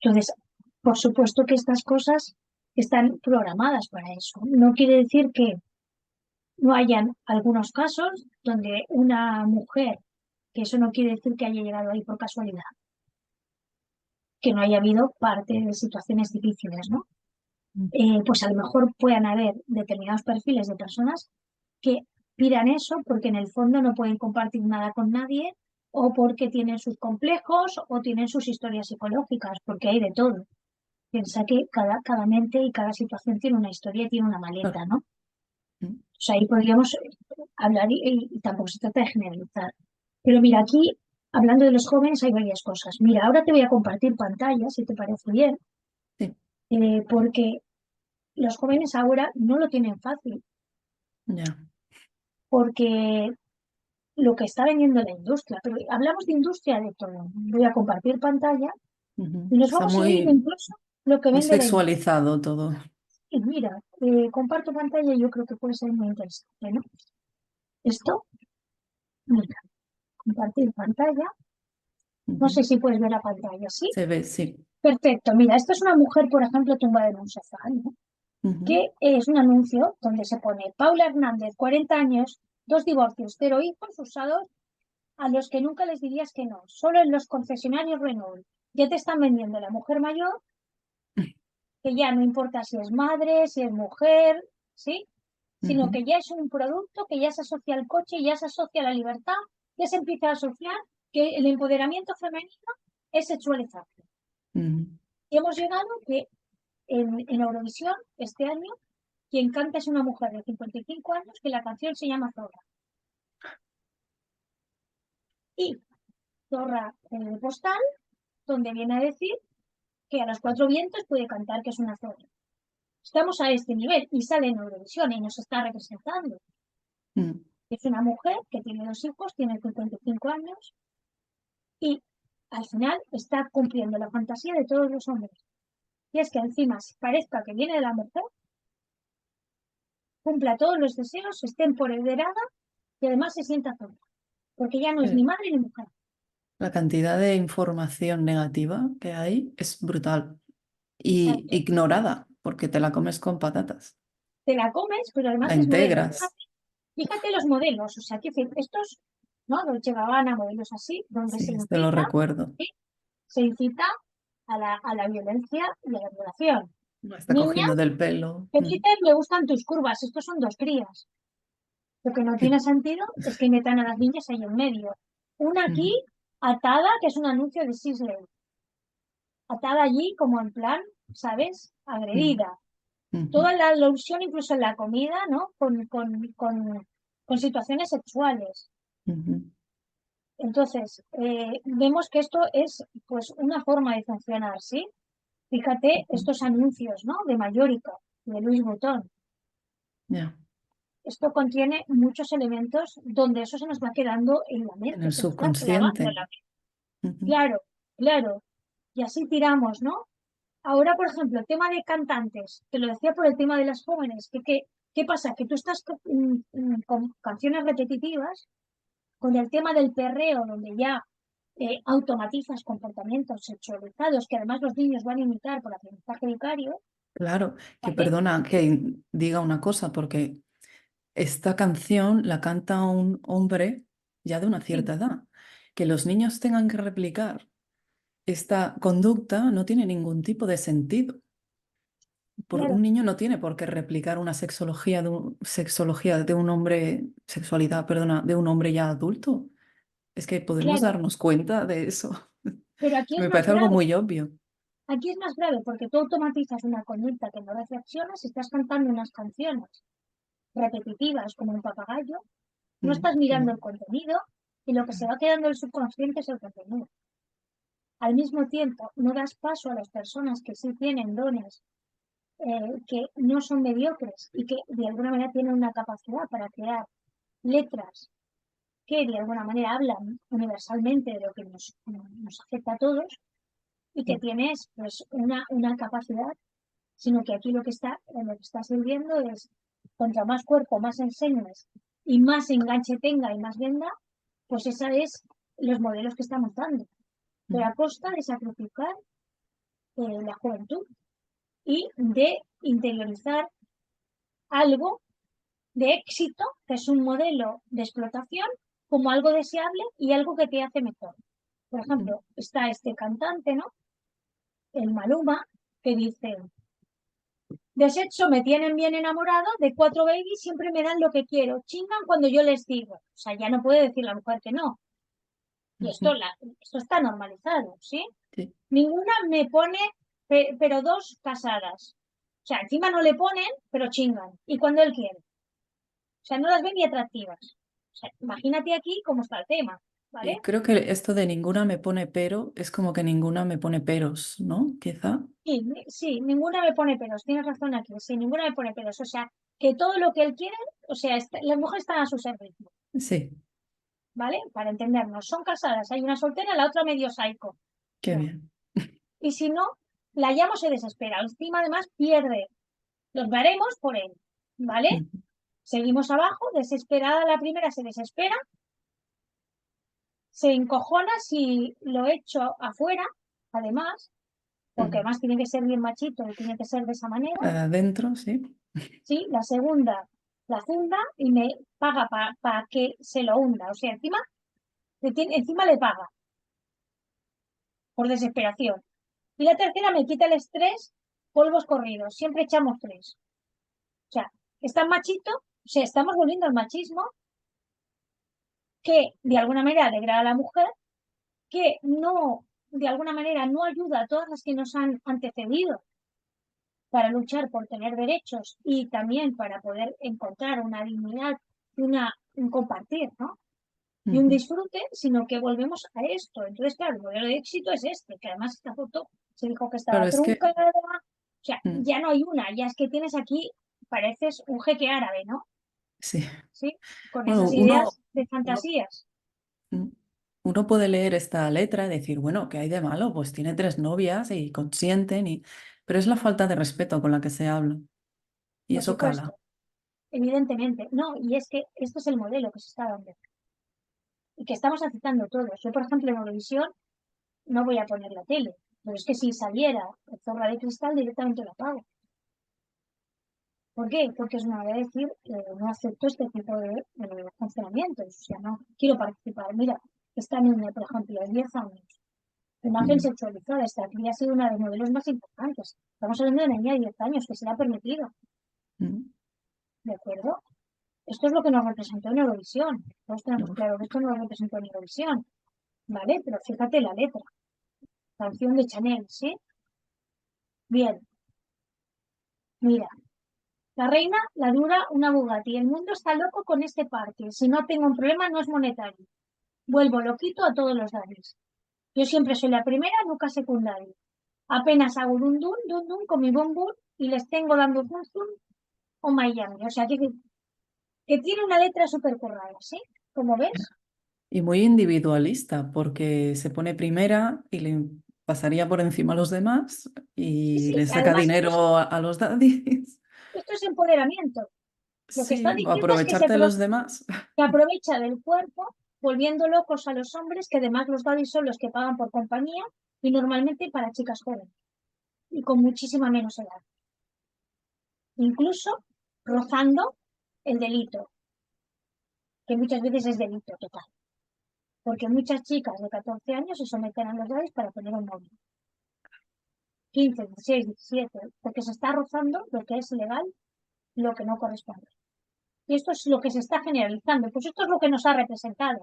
Entonces, por supuesto que estas cosas están programadas para eso. No quiere decir que no hayan algunos casos donde una mujer, que eso no quiere decir que haya llegado ahí por casualidad, que no haya habido parte de situaciones difíciles, ¿no? Mm. Pues a lo mejor puedan haber determinados perfiles de personas que pidan eso porque en el fondo no pueden compartir nada con nadie o porque tienen sus complejos o tienen sus historias psicológicas, porque hay de todo. Piensa que cada mente y cada situación tiene una historia y tiene una Claro. maleta, ¿no? Mm. O sea, ahí podríamos hablar y tampoco se trata de generalizar. Pero mira, aquí, hablando de los jóvenes, hay varias cosas. Mira, ahora te voy a compartir pantalla, si te parece bien, Sí, porque los jóvenes ahora no lo tienen fácil, ya. porque lo que está vendiendo la industria, pero hablamos de industria de todo. Voy a compartir pantalla Ujú. y nos Está vamos a ir muy, incluso lo que muy vende la industria. sexualizado todo. Y mira, comparto pantalla y yo creo que puede ser muy interesante, ¿no? Esto, mira, compartir pantalla. No Ujú. sé si puedes ver la pantalla, ¿sí? Se ve, sí. Perfecto. Mira, esto es una mujer, por ejemplo, tumbada en un sofá, ¿no? Ujú. Que es un anuncio donde se pone Paula Hernández, 40 años, 2 divorcios, 0 hijos, usados a los que nunca les dirías que no. Solo en los concesionarios Renault. Ya te están vendiendo la mujer mayor, que ya no importa si es madre, si es mujer, ¿sí? Sino Ujú. que ya es un producto que ya se asocia al coche, ya se asocia a la libertad, ya se empieza a asociar que el empoderamiento femenino es sexualizado. Ujú. Y hemos llegado que en Eurovisión este año quien canta es una mujer de 55 años que la canción se llama Zorra. Y Zorra Postal, donde viene a decir que a los 4 vientos puede cantar que es una zorra. Estamos a este nivel y sale en Eurovisión y nos está representando. Mm. Es una mujer que tiene 2 hijos, tiene 55 años y al final está cumpliendo la fantasía de todos los hombres. Y es que encima parezca que viene de la mujer, cumpla todos los deseos, esté empoderada y además se sienta zorra. Porque ya no es ni madre ni mujer. La cantidad de información negativa que hay es brutal y Exacto. ignorada porque te la comes con patatas. Te la comes, pero La además es buena. integras. Fíjate los modelos, o sea, que estos, ¿no? Dolce Gabbana, modelos así, donde Sí, este lo recuerdo. ¿sí? Se incita a la violencia y a la violación. Me está Niñas cogiendo del pelo. que Mm. dicen, me gustan tus curvas, estos son 2 crías. Lo que no tiene sentido es que metan a las niñas ahí en medio. Una aquí Ujú. atada, que es un anuncio de Sisley, atada allí como en plan, ¿sabes? Mm. Agredida. Ujú. Toda la alusión, incluso en la comida, ¿no? Con situaciones sexuales. Ujú. Entonces, vemos que esto es pues una forma de funcionar, ¿sí? Fíjate Ujú. estos anuncios, ¿no? De Mallorca, de Louis Vuitton. Ya, Esto contiene muchos elementos donde eso se nos va quedando en la en mente, el se nos va clavando en subconsciente. la mente. Ujú. Claro, claro. Y así tiramos, ¿no? Ahora, por ejemplo, el tema de cantantes, te lo decía por el tema de las jóvenes, ¿qué pasa? Que tú estás con canciones repetitivas, con el tema del perreo, donde ya automatizas comportamientos sexualizados que además los niños van a imitar por aprendizaje vicario, Claro, que ¿vale? perdona que diga una cosa, porque esta canción la canta un hombre ya de una Sí, cierta edad. Que los niños tengan que replicar esta conducta no tiene ningún tipo de sentido. Un claro, niño no tiene por qué replicar una sexología de un hombre, sexualidad, perdona, de un hombre ya adulto. Es que podemos claro, darnos cuenta de eso. pero aquí es Me más parece algo grave. muy obvio. Aquí es más grave porque tú automatizas una conducta que no reflexionas y estás cantando unas canciones repetitivas como un papagayo, no estás Qué mirando el bien. contenido y lo que se va quedando en el subconsciente es el contenido. Al mismo tiempo, no das paso a las personas que sí tienen dones, que no son mediocres y que de alguna manera tienen una capacidad para crear letras que de alguna manera hablan universalmente de lo que nos afecta a todos y que tienes pues una capacidad, sino que aquí lo que está sirviendo es, contra más cuerpo, más enseñes y más enganche tenga y más venda, pues esa es los modelos que estamos dando, pero a costa de sacrificar la juventud y de interiorizar algo de éxito, que es un modelo de explotación, como algo deseable y algo que te hace mejor. Por ejemplo, está este cantante, ¿no? El Maluma, que dice, de sexo me tienen bien enamorado, de 4 babies siempre me dan lo que quiero, chingan cuando yo les digo. O sea, ya no puede decir la mujer que no. Y esto está normalizado, ¿sí? Sí. Ninguna me pone, pero dos casadas. O sea, encima no le ponen, pero chingan. Y cuando él quiere. O sea, no las ven ni atractivas. O sea, imagínate aquí cómo está el tema, Y ¿vale? creo que esto de ninguna me pone pero es como que ninguna me pone peros, ¿no? Quizá. Sí, sí, ninguna me pone pelos, tienes razón aquí, sí, ninguna me pone pelos. O sea, que todo lo que él quiere, o sea, las mujeres están a su servicio, Sí, ¿vale? Para entendernos, son casadas, hay una soltera, la otra medio psycho. qué No. bien. Y si no, la llamo se desespera, encima además pierde. Los veremos por él, ¿vale? Seguimos abajo, desesperada la primera se desespera, se encojona si lo echo afuera, además, porque además tiene que ser bien machito y tiene que ser de esa manera, Adentro, sí. ¿sí? La segunda la funda y me paga para que se lo hunda, o sea, encima le paga por desesperación. Y la tercera me quita el estrés, polvos corridos, siempre echamos tres. O sea, es tan machito, o sea, estamos volviendo al machismo que de alguna manera degrada a la mujer, que no, de alguna manera no ayuda a todas las que nos han antecedido para luchar por tener derechos y también para poder encontrar una dignidad y un compartir, ¿no? Y un Ujú. disfrute, sino que volvemos a esto. Entonces, claro, el modelo de éxito es este, que además esta foto se dijo que Claro, estaba es que truncada, o sea, mm, ya no hay una, ya es que tienes aquí, pareces un jeque árabe, ¿no? sí. Sí, con Bueno, esas ideas de fantasías. mm, uno puede leer esta letra y decir, bueno, ¿qué hay de malo? Pues tiene tres novias y consienten, pero es la falta de respeto con la que se habla. Y Por eso supuesto, cala. evidentemente. No, y es que esto es el modelo que se está dando y que estamos aceptando todos. Yo, por ejemplo, en Eurovisión no voy a poner la tele, pero es que si saliera Zorra de Cristal directamente la apago. ¿Por qué? Porque es una manera de decir, no acepto este tipo de funcionamientos, o sea, no quiero participar. Mira, esta niña, por ejemplo, de 10 años, imagen Mm, sexualizada, esta aquí ha sido una de los modelos más importantes. Estamos hablando de una niña de 10 años que se le ha permitido, mm, ¿de acuerdo? Esto es lo que nos representó en Eurovisión. Todos tenemos uf. claro que esto nos representó en Eurovisión, ¿vale? Pero fíjate la letra, canción de Chanel, ¿sí? Bien, mira, la reina la dura una Bugatti. El mundo está loco con este parque. Si no tengo un problema, no es monetario. Vuelvo loquito a todos los daños. Yo siempre soy la primera, nunca secundaria. Apenas hago dun dun con mi bum bum y les tengo dando zum zum o Miami. O sea, que tiene una letra súper currada, ¿sí? Como ves, Y muy individualista, porque se pone primera y le pasaría por encima a los demás Sí, y sí, le saca además esto dinero a los daddies. esto es empoderamiento. Lo que está Sí, o diciendo es que aprovecharte de los demás. se aprovecha del cuerpo, volviendo locos a los hombres, que además los daddies son los que pagan por compañía y normalmente para chicas jóvenes y con muchísima menos edad, incluso rozando el delito, que muchas veces es delito total, porque muchas chicas de 14 años se someten a los daddies para tener un móvil, 15, 16, 17, porque se está rozando lo que es legal, lo que no corresponde. Y esto es lo que se está generalizando, pues esto es lo que nos ha representado.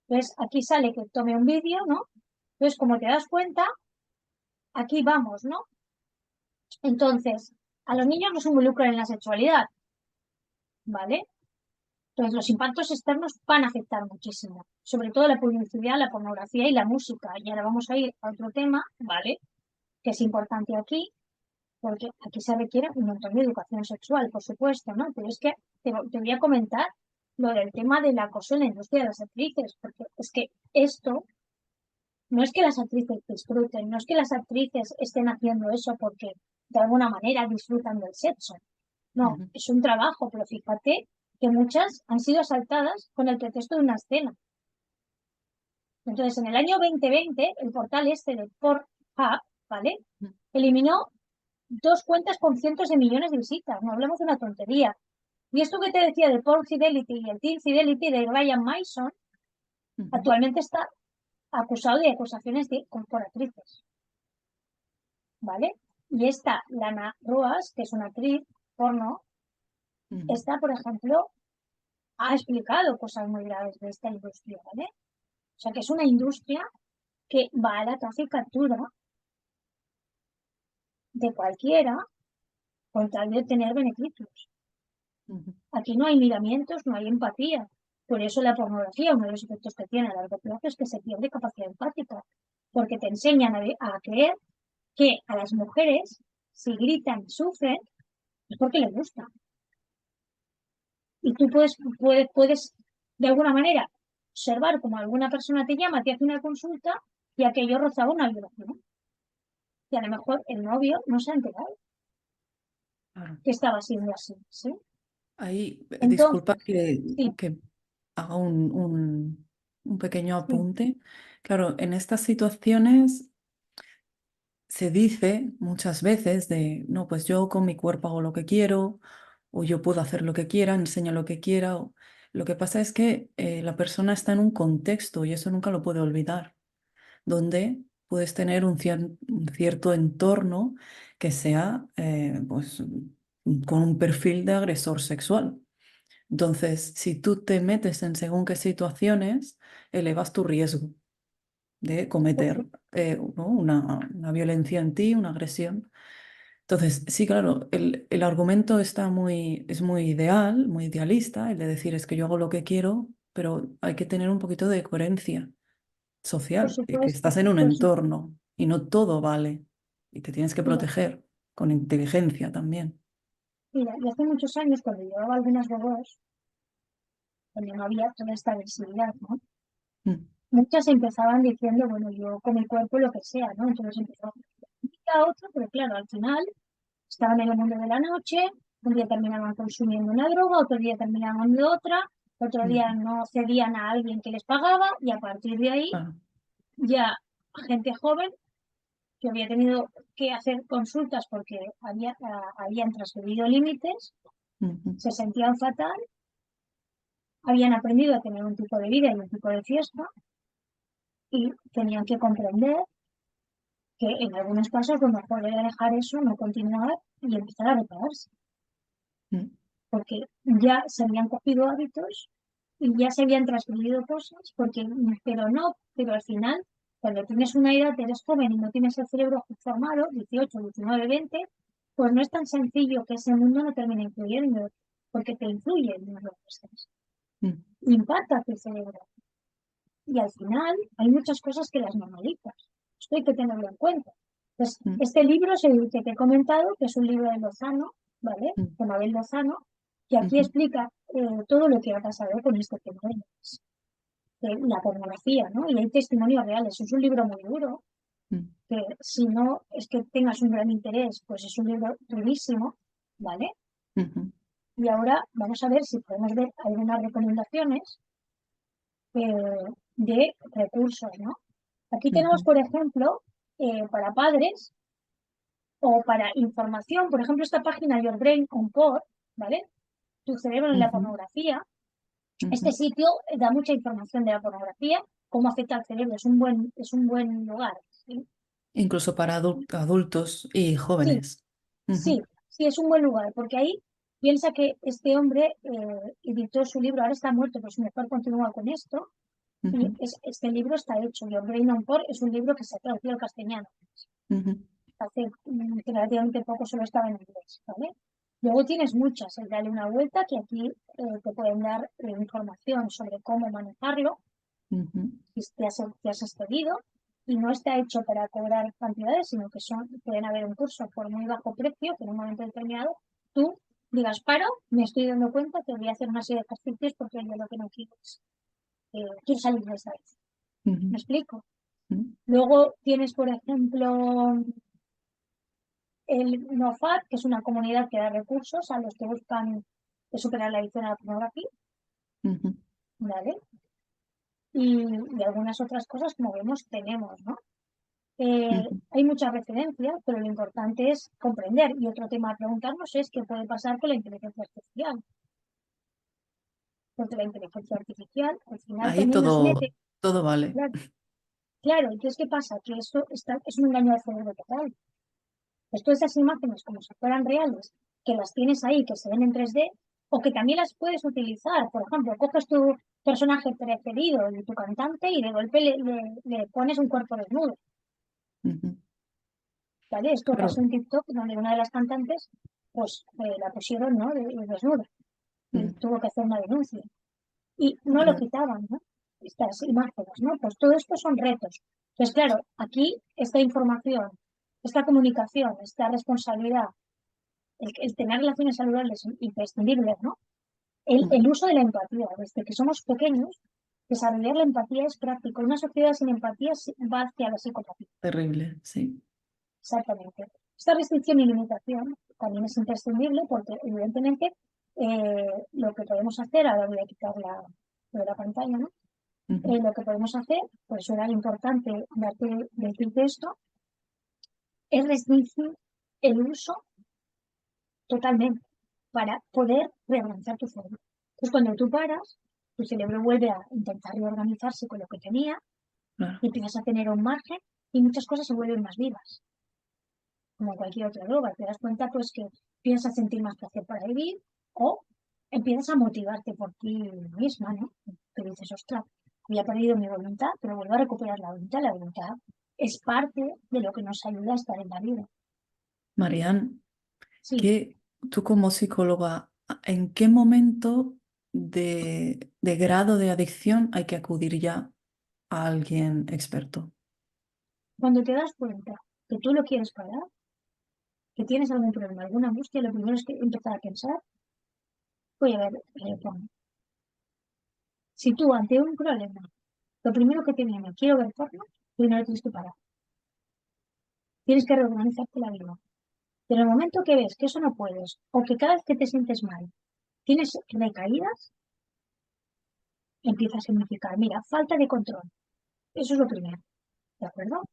Entonces, aquí sale que tome un vídeo, ¿no? Entonces, como te das cuenta, aquí vamos, ¿no? Entonces, a los niños no se involucran en la sexualidad, ¿vale? Entonces, los impactos externos van a afectar muchísimo, sobre todo la publicidad, la pornografía y la música. Y ahora vamos a ir a otro tema, ¿vale? Que es importante aquí, porque aquí se requiere un montón de educación sexual, por supuesto, ¿no? Pero es que te voy a comentar lo del tema del acoso en la industria de las actrices, porque es que esto no es que las actrices disfruten, no es que las actrices estén haciendo eso porque de alguna manera disfrutan del sexo. No, Ujú, es un trabajo, pero fíjate que muchas han sido asaltadas con el pretexto de una escena. Entonces, en el año 2020, el portal este de Pornhub, ¿vale? ujú, Eliminó 2 cuentas con cientos de millones de visitas. No hablamos de una tontería. Y esto que te decía de Porn Fidelity y el Teen Fidelity de Ryan Mason, ujú, actualmente está acusado de acusaciones de corporatrices. ¿Vale? Y esta Lana Roas, que es una actriz porno, ujú, esta, por ejemplo, ha explicado cosas muy graves de esta industria, ¿vale? O sea, que es una industria que va a la caza y captura de cualquiera con tal de obtener beneficios. ujú. Aquí no hay miramientos, no hay empatía. Por eso la pornografía, uno de los efectos que tiene a largo plazo es que se pierde capacidad empática, porque te enseñan a creer que a las mujeres, si gritan y sufren, es porque les gusta. Y tú puedes de alguna manera observar como alguna persona te llama, te hace una consulta y aquello rozaba una violación. Y a lo mejor el novio no se ha enterado Claro. que estaba siendo así, ¿sí? Ahí, disculpa Entonces, sí, que haga un pequeño sí, apunte. Claro, en estas situaciones se dice muchas veces de, no, pues yo con mi cuerpo hago lo que quiero, o yo puedo hacer lo que quiera, enseño lo que quiera. Lo que pasa es que la persona está en un contexto y eso nunca lo puede olvidar, donde puedes tener un cierto entorno que sea pues, con un perfil de agresor sexual. Entonces, si tú te metes en según qué situaciones, elevas tu riesgo de cometer ¿no? una violencia en ti, una agresión. Entonces, sí, claro, el argumento es muy ideal, muy idealista, el de decir es que yo hago lo que quiero, pero hay que tener un poquito de coherencia por social y que supuesto, estás en un por supuesto. entorno y no todo vale y te tienes que Mira, proteger con inteligencia también. mira, y hace muchos años cuando llevaba algunas bobos, cuando no había toda esta visibilidad, ¿no? Mm, Muchas empezaban diciendo, bueno, yo con mi cuerpo lo que sea, ¿no? Entonces empezó a otro, pero claro, al final estaban en el mundo de la noche, un día terminaban consumiendo una droga, otro día terminaban de otra, otro día mm, no cedían a alguien que les pagaba y a partir de ahí ah, ya gente joven que había tenido que hacer consultas porque habían transgredido límites, mm, se sentían fatal, habían aprendido a tener un tipo de vida y un tipo de fiesta y tenían que comprender que en algunos casos lo mejor era dejar eso, no continuar y empezar a repararse, mm, porque ya se habían cogido hábitos y ya se habían transgredido cosas, pero al final, cuando tienes una edad, eres joven y no tienes el cerebro formado, 18, 19, 20, pues no es tan sencillo que ese mundo no termine influyendo, porque te influye en lo que estás, mm, impacta tu cerebro. Y al final hay muchas cosas que las normalizas. Esto hay que tenerlo en cuenta. Pues mm, este libro es el que te he comentado, que es un libro de Lozano, ¿vale? mm, De Mabel Lozano, que aquí mm, explica todo lo que ha pasado con este tema de la pornografía, ¿no? Y hay testimonios reales. Es un libro muy duro, mm, que si no es que tengas un gran interés, pues es un libro durísimo, ¿vale? ujú, Y ahora vamos a ver si podemos ver algunas recomendaciones de recursos, ¿no? Aquí tenemos, ujú, por ejemplo, para padres o para información, por ejemplo, esta página Your Brain on Porn, ¿vale? Tu cerebro en la ujú, pornografía. Este ujú. sitio da mucha información de la pornografía, cómo afecta al cerebro, es un buen lugar, ¿sí? Incluso para adultos y Sí, jóvenes. Ujú, sí, sí, es un buen lugar, porque ahí piensa que este hombre editó su libro, ahora está muerto, pero su mujer continúa con esto, y ujú, este libro está hecho. Your Brain on Porn es un libro que se ha traducido al castellano. ujú, Hace relativamente poco solo estaba en inglés, ¿vale? Luego tienes muchas, el Dale una vuelta, que aquí te pueden dar información sobre cómo manejarlo, ujú, si te has excedido, y no está hecho para cobrar cantidades, sino que pueden haber un curso por muy bajo precio, que en un momento determinado tú digas, paro, me estoy dando cuenta que voy a hacer una serie de ejercicios porque yo lo que no quiero es, quiero salir de esta vez. ujú, ¿Me explico? ujú, Luego tienes, por ejemplo, el NoFap, que es una comunidad que da recursos a los que buscan superar la adicción a la pornografía, ujú, ¿vale? Y algunas otras cosas, como vemos, tenemos, ¿no? ujú. Hay muchas referencias, pero lo importante es comprender. Y otro tema a preguntarnos es qué puede pasar con la inteligencia artificial. Porque la inteligencia artificial al final Ahí también nos mete. todo vale. Claro, claro, entonces, ¿qué pasa? Que es un engaño al cerebro total. Pues todas esas imágenes, como si fueran reales, que las tienes ahí, que se ven en 3D, o que también las puedes utilizar. Por ejemplo, coges tu personaje preferido de tu cantante y de golpe le pones un cuerpo desnudo. Ujú. ¿Vale? Esto pasó Claro. en TikTok, donde una de las cantantes, pues la pusieron, ¿no? De desnuda y Mm, tuvo que hacer una denuncia. Y no lo claro. quitaban, ¿no? Estas imágenes, ¿no? Pues todo esto son retos. Entonces, claro, aquí esta información, esta comunicación, esta responsabilidad, el tener relaciones saludables imprescindibles, ¿no? Mm, El uso de la empatía, desde que somos pequeños, desarrollar la empatía es práctico. Una sociedad sin empatía va hacia la psicopatía. terrible, sí. Exactamente. Esta restricción y limitación también es imprescindible porque, evidentemente, lo que podemos hacer, ahora voy a quitar la pantalla, ¿no? Ujú, Lo que podemos hacer, pues era importante decirte esto, es restringir el uso totalmente para poder reorganizar tu cerebro. Entonces, cuando tú paras, tu cerebro vuelve a intentar reorganizarse con lo que tenía claro. y empiezas a tener un margen y muchas cosas se vuelven más vivas, como cualquier otra droga. Te das cuenta pues que empiezas a sentir más placer para vivir o empiezas a motivarte por ti misma, ¿no? Te dices, ostras, había perdido mi voluntad, pero vuelvo a recuperar la voluntad. La voluntad es parte de lo que nos ayuda a estar en la vida. Marian, Sí, tú como psicóloga, ¿en qué momento de grado de adicción hay que acudir ya a alguien experto? cuando te das cuenta que tú lo quieres parar, que tienes algún problema, alguna angustia, lo primero es que empezar a pensar, voy a ver, si tú ante un problema, lo primero que te viene, quiero ver porno, primero tienes que parar. Tienes que reorganizarte la vida. Pero en el momento que ves que eso no puedes, o que cada vez que te sientes mal tienes recaídas, empieza a significar, mira, falta de control. Eso es lo primero, ¿de acuerdo?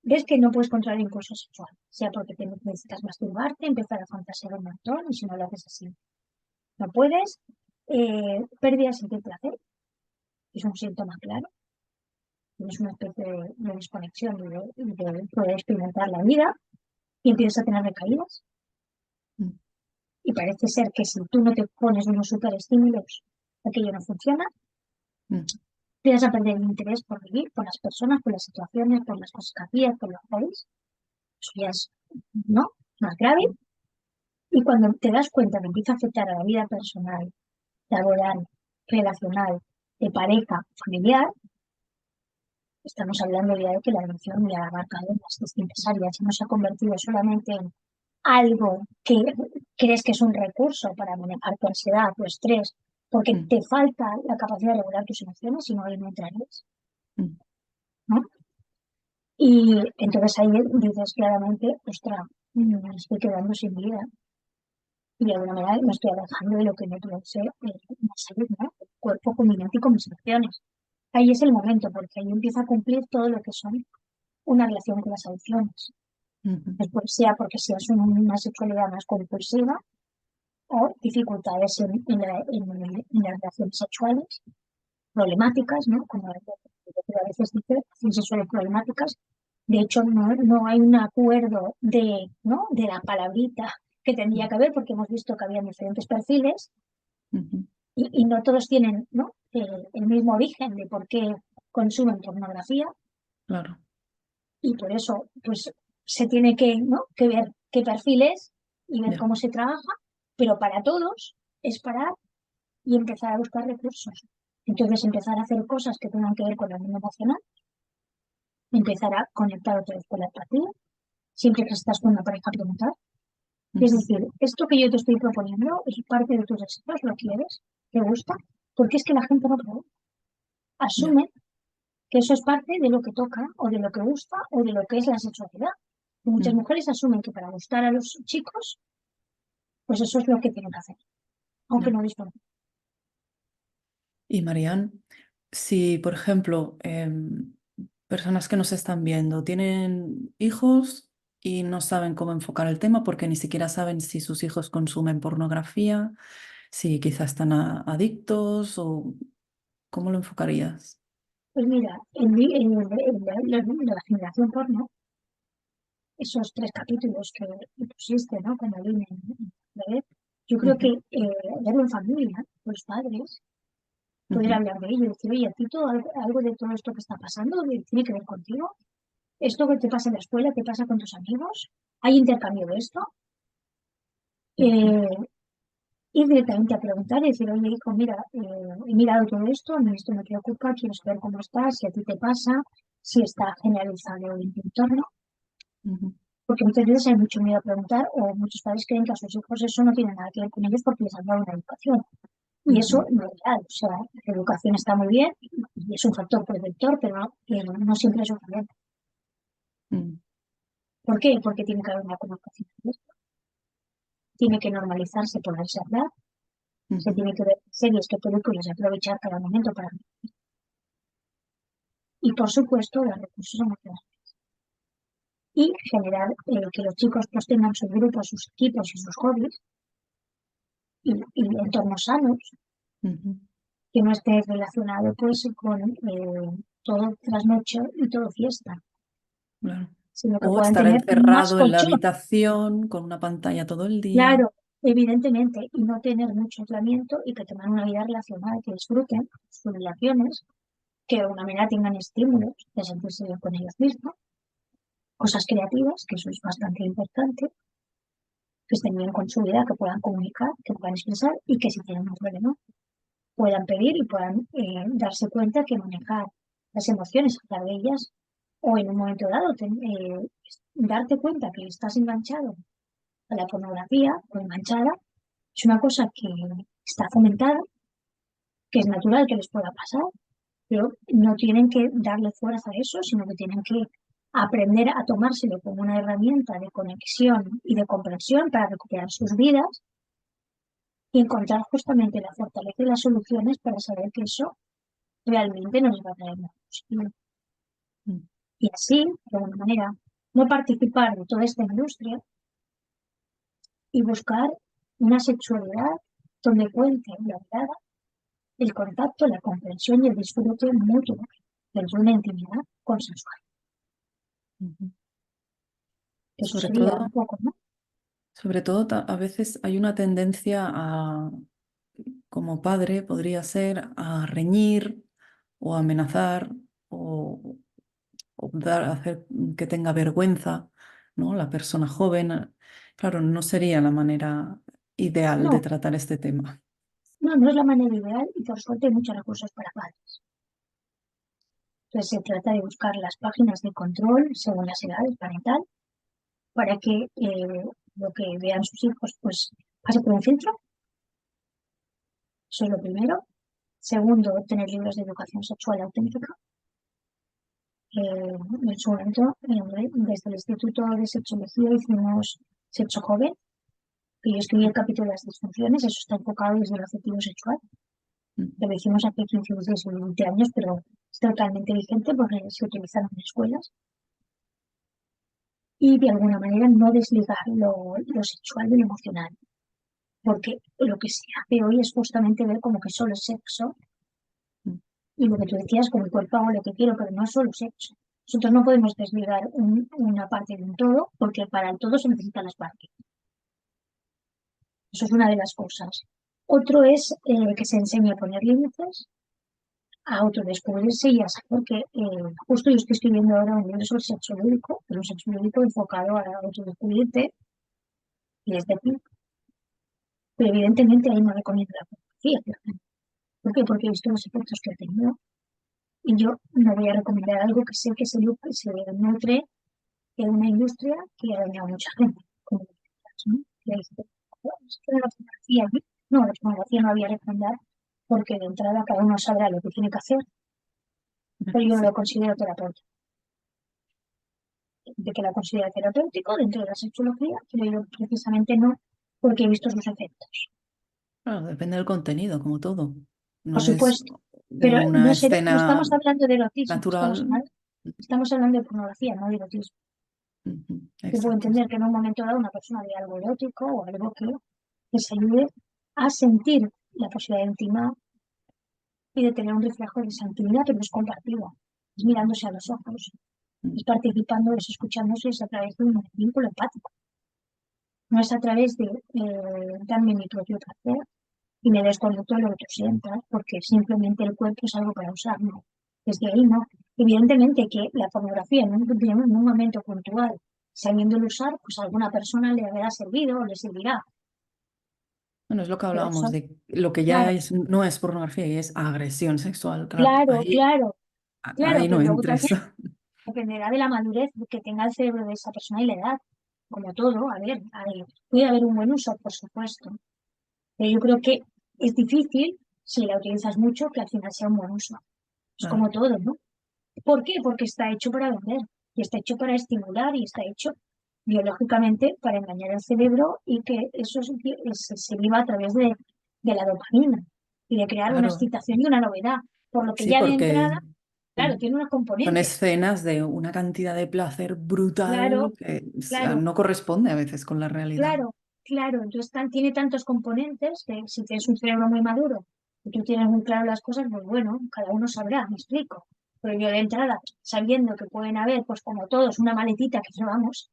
Ves que no puedes controlar el impulso sexual, sea porque te necesitas masturbarte, empezar a fantasear un montón, y si no lo haces así, no puedes. Pérdida de sentir placer, es un síntoma claro. Tienes una especie de desconexión de poder experimentar la vida y empiezas a tener recaídas. Mm, Y parece ser que si tú no te pones unos superestímulos, aquello no funciona. mm, Empiezas a perder el interés por vivir, por las personas, por las situaciones, por las cosas que hacías, por los hobbies. Eso ya es, ¿no? Más grave. Y cuando te das cuenta que empieza a afectar a la vida personal, laboral, relacional, de pareja, familiar, estamos hablando ya de que la adicción ya ha abarcado las distintas áreas y no se ha convertido solamente en algo que crees que es un recurso para manejar tu ansiedad, tu estrés, porque mm, te falta la capacidad de regular tus emociones, sino ahí no entrarías, mm. ¿no? Y entonces ahí dices claramente, ostras, me estoy quedando sin vida. Y de alguna manera me estoy alejando de lo que me produce más salud, ¿no? El cuerpo con mi mente y con mis emociones. Ahí es el momento, porque ahí empieza a cumplir todo lo que son una relación con las adicciones. Ujú. Después sea porque seas una sexualidad más compulsiva o dificultades en las relaciones sexuales, problemáticas, ¿no? Como a veces dice, relaciones sexuales problemáticas. De hecho, no hay un acuerdo de, ¿no? de la palabrita que tendría que haber, porque hemos visto que había diferentes perfiles Ujú. y no todos tienen, ¿no? El mismo origen de por qué consumen pornografía Claro, y por eso pues se tiene que, ¿no? que ver qué perfiles y ver ya. cómo se trabaja, pero para todos es parar y empezar a buscar recursos. Entonces empezar a hacer cosas que tengan que ver con la vida emocional, empezar a conectar otra vez con la empatía, siempre que estás con una pareja preguntar. Es Ujú. decir, esto que yo te estoy proponiendo es parte de tus deseos, lo quieres, te gusta, porque es que la gente no pregunta. Ya. Asume que eso es parte de lo que toca o de lo que gusta o de lo que es la sexualidad. Y muchas Mm. mujeres asumen que para gustar a los chicos, pues eso es lo que tienen que hacer, aunque Ya. no dispongan. Y Marian, si por ejemplo, personas que nos están viendo tienen hijos y no saben cómo enfocar el tema porque ni siquiera saben si sus hijos consumen pornografía, si quizás están adictos o cómo lo enfocarías. Pues mira, la generación porno, esos 3 capítulos que pusiste, ¿no? Con Aline la red, yo creo que Ujú. verlo en familia, los padres, poder Ujú. hablar de ello, decir, oye, a ti algo de todo esto que está pasando tiene que ver contigo, esto que te pasa en la escuela, te pasa con tus amigos, hay intercambio de esto, Ujú. eh, ir directamente a preguntar y decir, oye, hijo, mira, he mirado todo esto, a mí esto me preocupa, quiero saber cómo estás, si a ti te pasa, si está generalizado en tu entorno, Ujú. porque muchas veces hay mucho miedo a preguntar o muchos padres creen que a sus hijos eso no tiene nada que ver con ellos porque les han dado una educación. Y eso Ujú. no es real, o sea, la educación está muy bien y es un factor protector, pero no siempre es suficiente. Mm. ¿Por qué? Porque tiene que haber una comunicación abierta, tiene que normalizarse ponerse a hablar, se Ujú. tiene que ver series que películas y aprovechar cada momento para... Y por supuesto, los recursos emocionales. Y generar que los chicos pues tengan sus grupos, sus equipos y sus hobbies y entornos sanos, Ujú. que no esté relacionado pues con todo trasnocho y todo fiesta, Claro. sino que O puedan estar tener más encerrado en la colchón. habitación con una pantalla todo el día. Claro, evidentemente, y no tener mucho aislamiento y que tengan una vida relacionada, que disfruten sus relaciones, que de alguna manera tengan estímulos de sentirse bien con ellos mismos, cosas creativas, que eso es bastante importante, que estén bien con su vida, que puedan comunicar, que puedan expresar y que si tienen un problema puedan pedir y puedan darse cuenta que manejar las emociones, hablar de ellas, o en un momento dado darte cuenta que estás enganchado a la pornografía o enganchada, es una cosa que está fomentada, que es natural que les pueda pasar, pero no tienen que darle fuerza a eso, sino que tienen que aprender a tomárselo como una herramienta de conexión y de comprensión para recuperar sus vidas y encontrar justamente la fortaleza y las soluciones para saber que eso realmente nos va a traer una positivo. Mm. Y así, de alguna manera, no participar de toda esta industria y buscar una sexualidad donde cuente la verdad, el contacto, la comprensión y el disfrute mutuo de una intimidad consensual. Ujú. Eso Sobre sería todo, un poco, ¿no? sobre todo a veces hay una tendencia a, como padre, podría ser a reñir o amenazar o, hacer que tenga vergüenza, ¿no? La persona joven. Claro, no sería la manera ideal de No, tratar este tema. no es la manera ideal y por suerte hay muchos recursos para padres. Entonces se trata de buscar las páginas de control según las edades parental para que lo que vean sus hijos pues pase por un filtro. Eso es lo primero. Segundo, tener libros de educación sexual auténtica. en su momento, desde el Instituto de Sexología hicimos Sexo Joven, que yo escribí el capítulo de las disfunciones, eso está enfocado desde el afectivo sexual, que lo hicimos hace 15, 16 o 20 años, pero es totalmente vigente porque se utilizaron en escuelas. Y de alguna manera no desligar lo sexual de lo emocional, porque lo que se hace hoy es justamente ver como que solo es sexo, y lo que tú decías, con mi cuerpo hago lo que quiero, pero no es solo sexo. Nosotros no podemos desligar una parte de un todo, porque para el todo se necesitan las partes. Eso es una de las cosas. Otro es que se enseñe a poner límites, a autodescubrirse y a saber que justo yo estoy escribiendo ahora un libro sobre sexo lúdico, pero un sexo lúdico enfocado a autodescubrirte y desde ti. Pero evidentemente ahí no recomiendo la pornografía, por ejemplo. ¿Por qué? Porque he visto los efectos que ha tenido y yo no voy a recomendar algo que sé que se nutre de una industria que ha dañado a mucha gente, como decías, ¿no? Que dice, "Bueno, es que la pornografía, no, la pornografía no había que recomendar porque de entrada cada uno sabrá lo que tiene que hacer, pero yo no lo Sí. considero terapéutico. De que la considero terapéutico dentro de la sexología, pero yo precisamente no, porque he visto sus efectos. Claro, depende del contenido, como todo. Por No es supuesto, de pero una no escena estamos hablando de erotismo, natural. estamos hablando de pornografía, no de erotismo. Ujú, Yo puedo exacto. entender que en un momento dado una persona vea algo erótico o algo que se ayude a sentir la posibilidad íntima y de tener un reflejo de esa intimidad, pero es compartida, es mirándose a los ojos, Mm. es participando, es escuchándose, es a través de un vínculo empático. No es a través de darme mi propio placer y me desconecto de lo que tú sientas, porque simplemente el cuerpo es algo para usar, ¿no? Desde ahí, ¿no? Evidentemente que la pornografía en un momento puntual, sabiéndolo usar, pues a alguna persona le habrá servido o le servirá. Bueno, es lo que Pero hablábamos de lo que ya claro, es, no es pornografía y es agresión sexual. Claro, claro, claro, claro, ahí no pero luego entres. también dependerá de la madurez que tenga el cerebro de esa persona y la edad. Como todo, a ver, puede haber un buen uso, por supuesto, pero yo creo que es difícil, si la utilizas mucho, que al final sea un buen uso. Es Claro, como todo, ¿no? ¿Por qué? Porque está hecho para vender y está hecho para estimular y está hecho biológicamente para engañar al cerebro y que eso se viva a través de la dopamina y de crear una claro. excitación y una novedad. Por lo que Sí, ya de porque entrada, claro, mm, tiene unos son componentes. escenas de una cantidad de placer Claro, brutal que claro, no corresponde a veces con la realidad. claro, claro. Entonces tiene tantos componentes que si tienes un cerebro muy maduro y tú tienes muy claro las cosas, pues bueno, cada uno sabrá, me explico. Pero yo de entrada, sabiendo que pueden haber, pues como todos, una maletita que llevamos,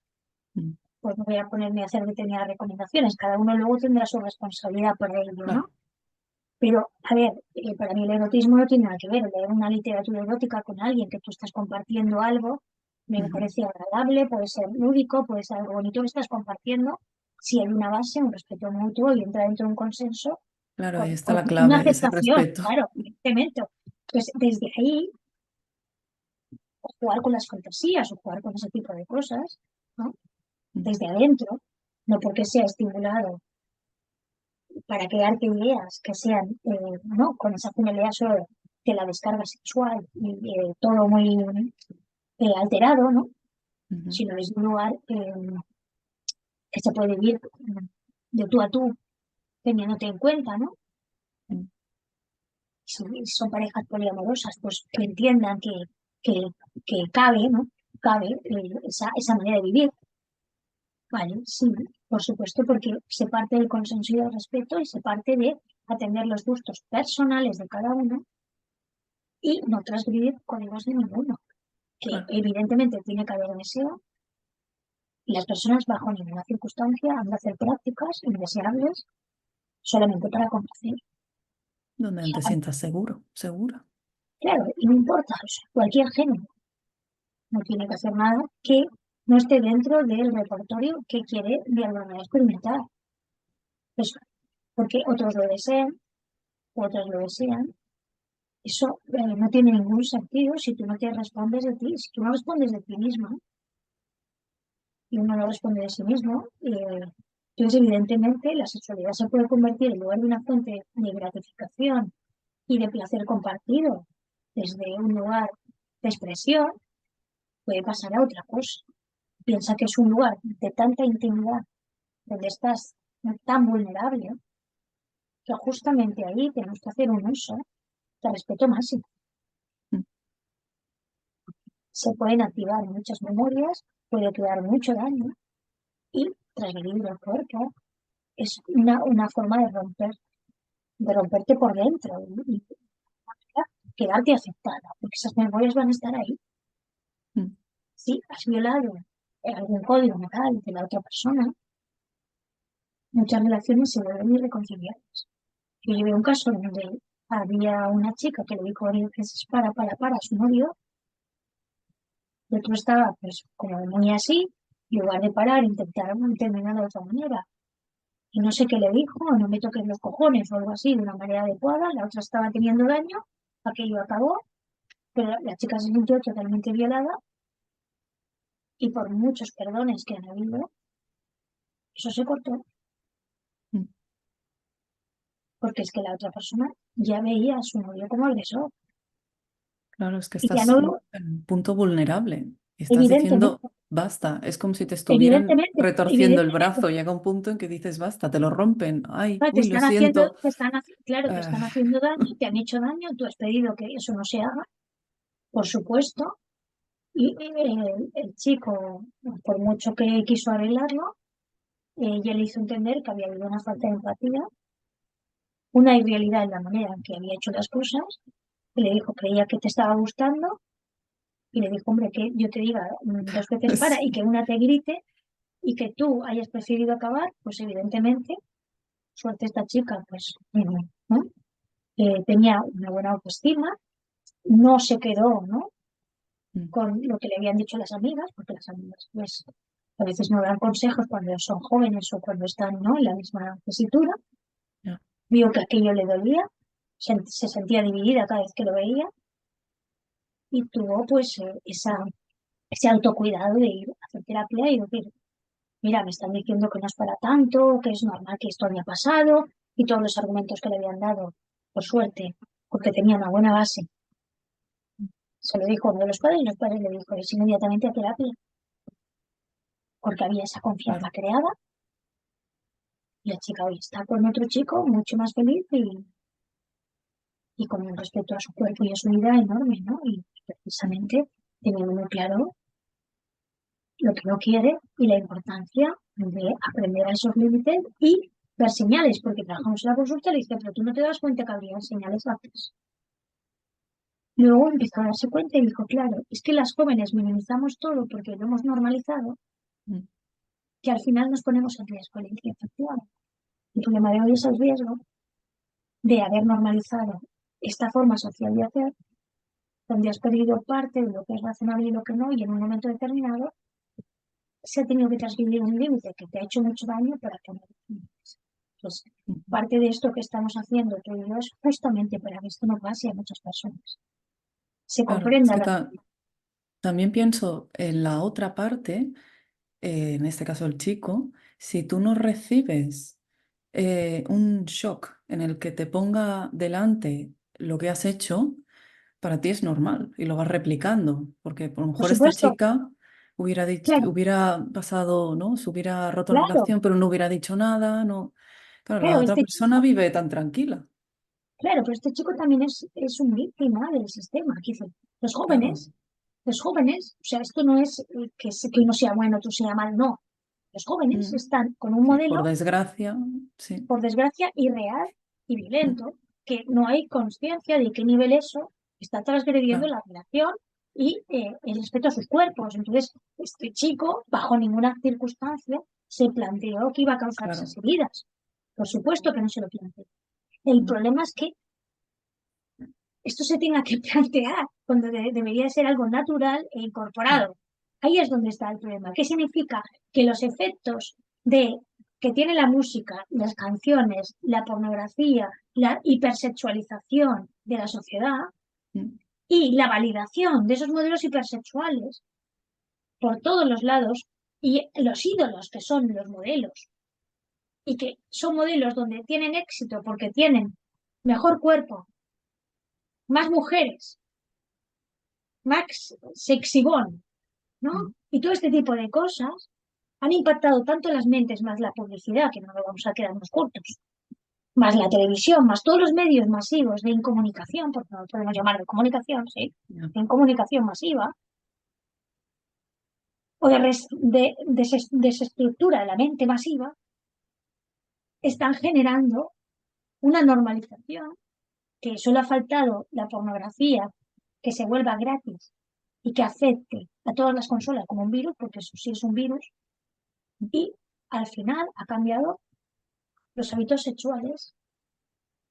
Mm. pues no voy a ponerme a hacer determinadas recomendaciones. Cada uno luego tendrá su responsabilidad por ello, ¿no? Claro. Pero, a ver, para mí el erotismo no tiene nada que ver. Leer una literatura erótica con alguien que tú estás compartiendo algo, me Ujú. parece agradable, puede ser lúdico, puede ser algo bonito que estás compartiendo, si hay una base, un respeto mutuo y entra dentro de un consenso, Claro, ahí está con la una clave, ese aceptación, respeto. claro, evidentemente. Pues desde ahí, jugar con las fantasías o jugar con ese tipo de cosas, ¿no? Mm. Desde adentro, no porque sea estimulado para crearte ideas que sean, ¿no? Con esa finalidad solo de la descarga sexual y todo muy alterado, ¿no? Ujú. Sino es un lugar que se puede vivir de tú a tú, teniéndote en cuenta, ¿no? Mm. Si son parejas poliamorosas, pues que entiendan que, que cabe, ¿no? Cabe esa manera de vivir, ¿vale? Sí, por supuesto, porque se parte del consenso y del respeto y se parte de atender los gustos personales de cada uno y no transgredir códigos de ninguno, que Claro. evidentemente tiene que haber deseo y las personas bajo ninguna circunstancia han de hacer prácticas indeseables solamente para complacer. Donde O te sea, sientas seguro, segura. claro, y no importa, o sea, cualquier género no tiene que hacer nada que no esté dentro del repertorio que quiere de alguna manera experimentar. Eso, porque otros lo desean, otras lo desean. Eso no tiene ningún sentido si tú no te respondes de ti, si tú no respondes de ti mismo y uno no responde de sí mismo. Entonces, evidentemente, la sexualidad se puede convertir en lugar de una fuente de gratificación y de placer compartido desde un lugar de expresión, puede pasar a otra cosa. Piensa que es un lugar de tanta intimidad, donde estás tan vulnerable, que justamente ahí tenemos que hacer un uso de respeto máximo. mm, Se pueden activar muchas memorias, puede crear mucho daño y transgredir el cuerpo es una forma de romperte por dentro y quedarte afectada, porque esas memorias van a estar ahí. mm. Si has violado algún código moral de la otra persona, muchas relaciones se vuelven irreconciliables. Yo llevé un caso donde había una chica que le dijo varias veces para a su novio, y otro estaba pues como muy así, en lugar de parar, intentaron terminar de otra manera. Y no sé qué le dijo, no me toques los cojones o algo así, de una manera adecuada, la otra estaba teniendo daño, aquello acabó, pero la chica se sintió totalmente violada y por muchos perdones que han habido, eso se cortó, Mm. porque es que la otra persona ya veía a su novio como agresor. Claro, es que Y ya estás no, en un punto vulnerable y estás diciendo evidentemente, basta. Es como si te estuvieran evidentemente, retorciendo el evidentemente, brazo. Llega un punto en que dices basta, te lo rompen. Ay, no, uy, lo siento. claro, te Ah, están haciendo daño, te han hecho daño, tú has pedido que eso no se haga, por supuesto, y el chico, por mucho que quiso arreglarlo, ya le hizo entender que había habido una falta de empatía, una irrealidad en la manera en que había hecho las cosas, y le dijo, creía que te estaba gustando, y le dijo, hombre, que yo te diga dos veces para y sí. que una te grite y que tú hayas preferido acabar, pues evidentemente, suerte esta chica, pues, ¿no? Tenía una buena autoestima, no se quedó, ¿no? Mm, Con lo que le habían dicho las amigas, porque las amigas, pues, a veces no dan consejos cuando son jóvenes o cuando están, ¿no? En la misma tesitura. ya. Vio que aquello le dolía, se sentía dividida cada vez que lo veía y tuvo pues ese autocuidado de ir a hacer terapia y decir, mira, me están diciendo que no es para tanto, que es normal que esto haya pasado y todos los argumentos que le habían dado, por suerte, porque tenía una buena base. Se lo dijo a uno de los padres y los padres le dijo, es inmediatamente a terapia, porque había esa confianza Claro. creada y la chica hoy está con otro chico mucho más feliz y con un respeto a su cuerpo y a su vida enorme, ¿no? Y Mm. precisamente teniendo muy claro lo que no quiere y la importancia de aprender a esos límites y ver señales, porque trabajamos en la consulta y le dice, pero tú no te das cuenta que habría señales antes. Luego empezó a darse cuenta y dijo, claro, es que las jóvenes minimizamos todo porque lo hemos normalizado, Mm. que al final nos ponemos en riesgo de infección. El problema de hoy es el riesgo de haber normalizado esta forma social de hacer, donde has perdido parte de lo que es razonable y lo que no, y en un momento determinado se ha tenido que transgredir un límite que te ha hecho mucho daño para que no lo límites. Pues Mm. parte de esto que estamos haciendo tú y yo es justamente para que esto no pase a muchas personas. Se Claro, es comprenda que la... también pienso en la otra parte, en este caso el chico, si tú no recibes un shock en el que te ponga delante lo que has hecho, para ti es normal y lo vas replicando, porque a lo Por mejor esta supuesto, chica hubiera dicho, claro, hubiera pasado, ¿no? Se hubiera roto la claro, relación, pero no hubiera dicho nada, no. Claro, la claro, otra persona vive tan tranquila. claro, pero este chico también es un víctima del sistema. Que dice, los Claro. jóvenes, los jóvenes, o sea, esto no es que uno sea bueno, otro sea mal, no. Los jóvenes Mm. están con un Sí, por modelo, desgracia, sí. por desgracia, irreal y Mm. violento, que no hay conciencia de qué nivel eso está transgrediendo Claro, la relación y el respeto a sus cuerpos. Entonces, este chico, bajo ninguna circunstancia, se planteó que iba a causar claro. esas heridas. Por supuesto que no se lo planteó. El Mm. problema es que esto se tenga que plantear cuando debería ser algo natural e Ya. incorporado. Ahí es donde está el problema. ¿Qué significa? Que los efectos de que tiene la música, las canciones, la pornografía, la hipersexualización de la sociedad Mm. y la validación de esos modelos hipersexuales por todos los lados y los ídolos que son los modelos y que son modelos donde tienen éxito porque tienen mejor cuerpo, más mujeres, Max Sexybone, ¿no? Mm. Y todo este tipo de cosas han impactado tanto en las mentes, más la publicidad, que no nos vamos a quedarnos cortos, más la televisión, más todos los medios masivos de incomunicación, porque no lo podemos llamar de comunicación, ¿sí? Ya. En comunicación masiva, o desestructura de la mente masiva, están generando una normalización que solo ha faltado la pornografía que se vuelva gratis y que afecte a todas las consolas como un virus, porque eso sí es un virus, y al final ha cambiado los hábitos sexuales,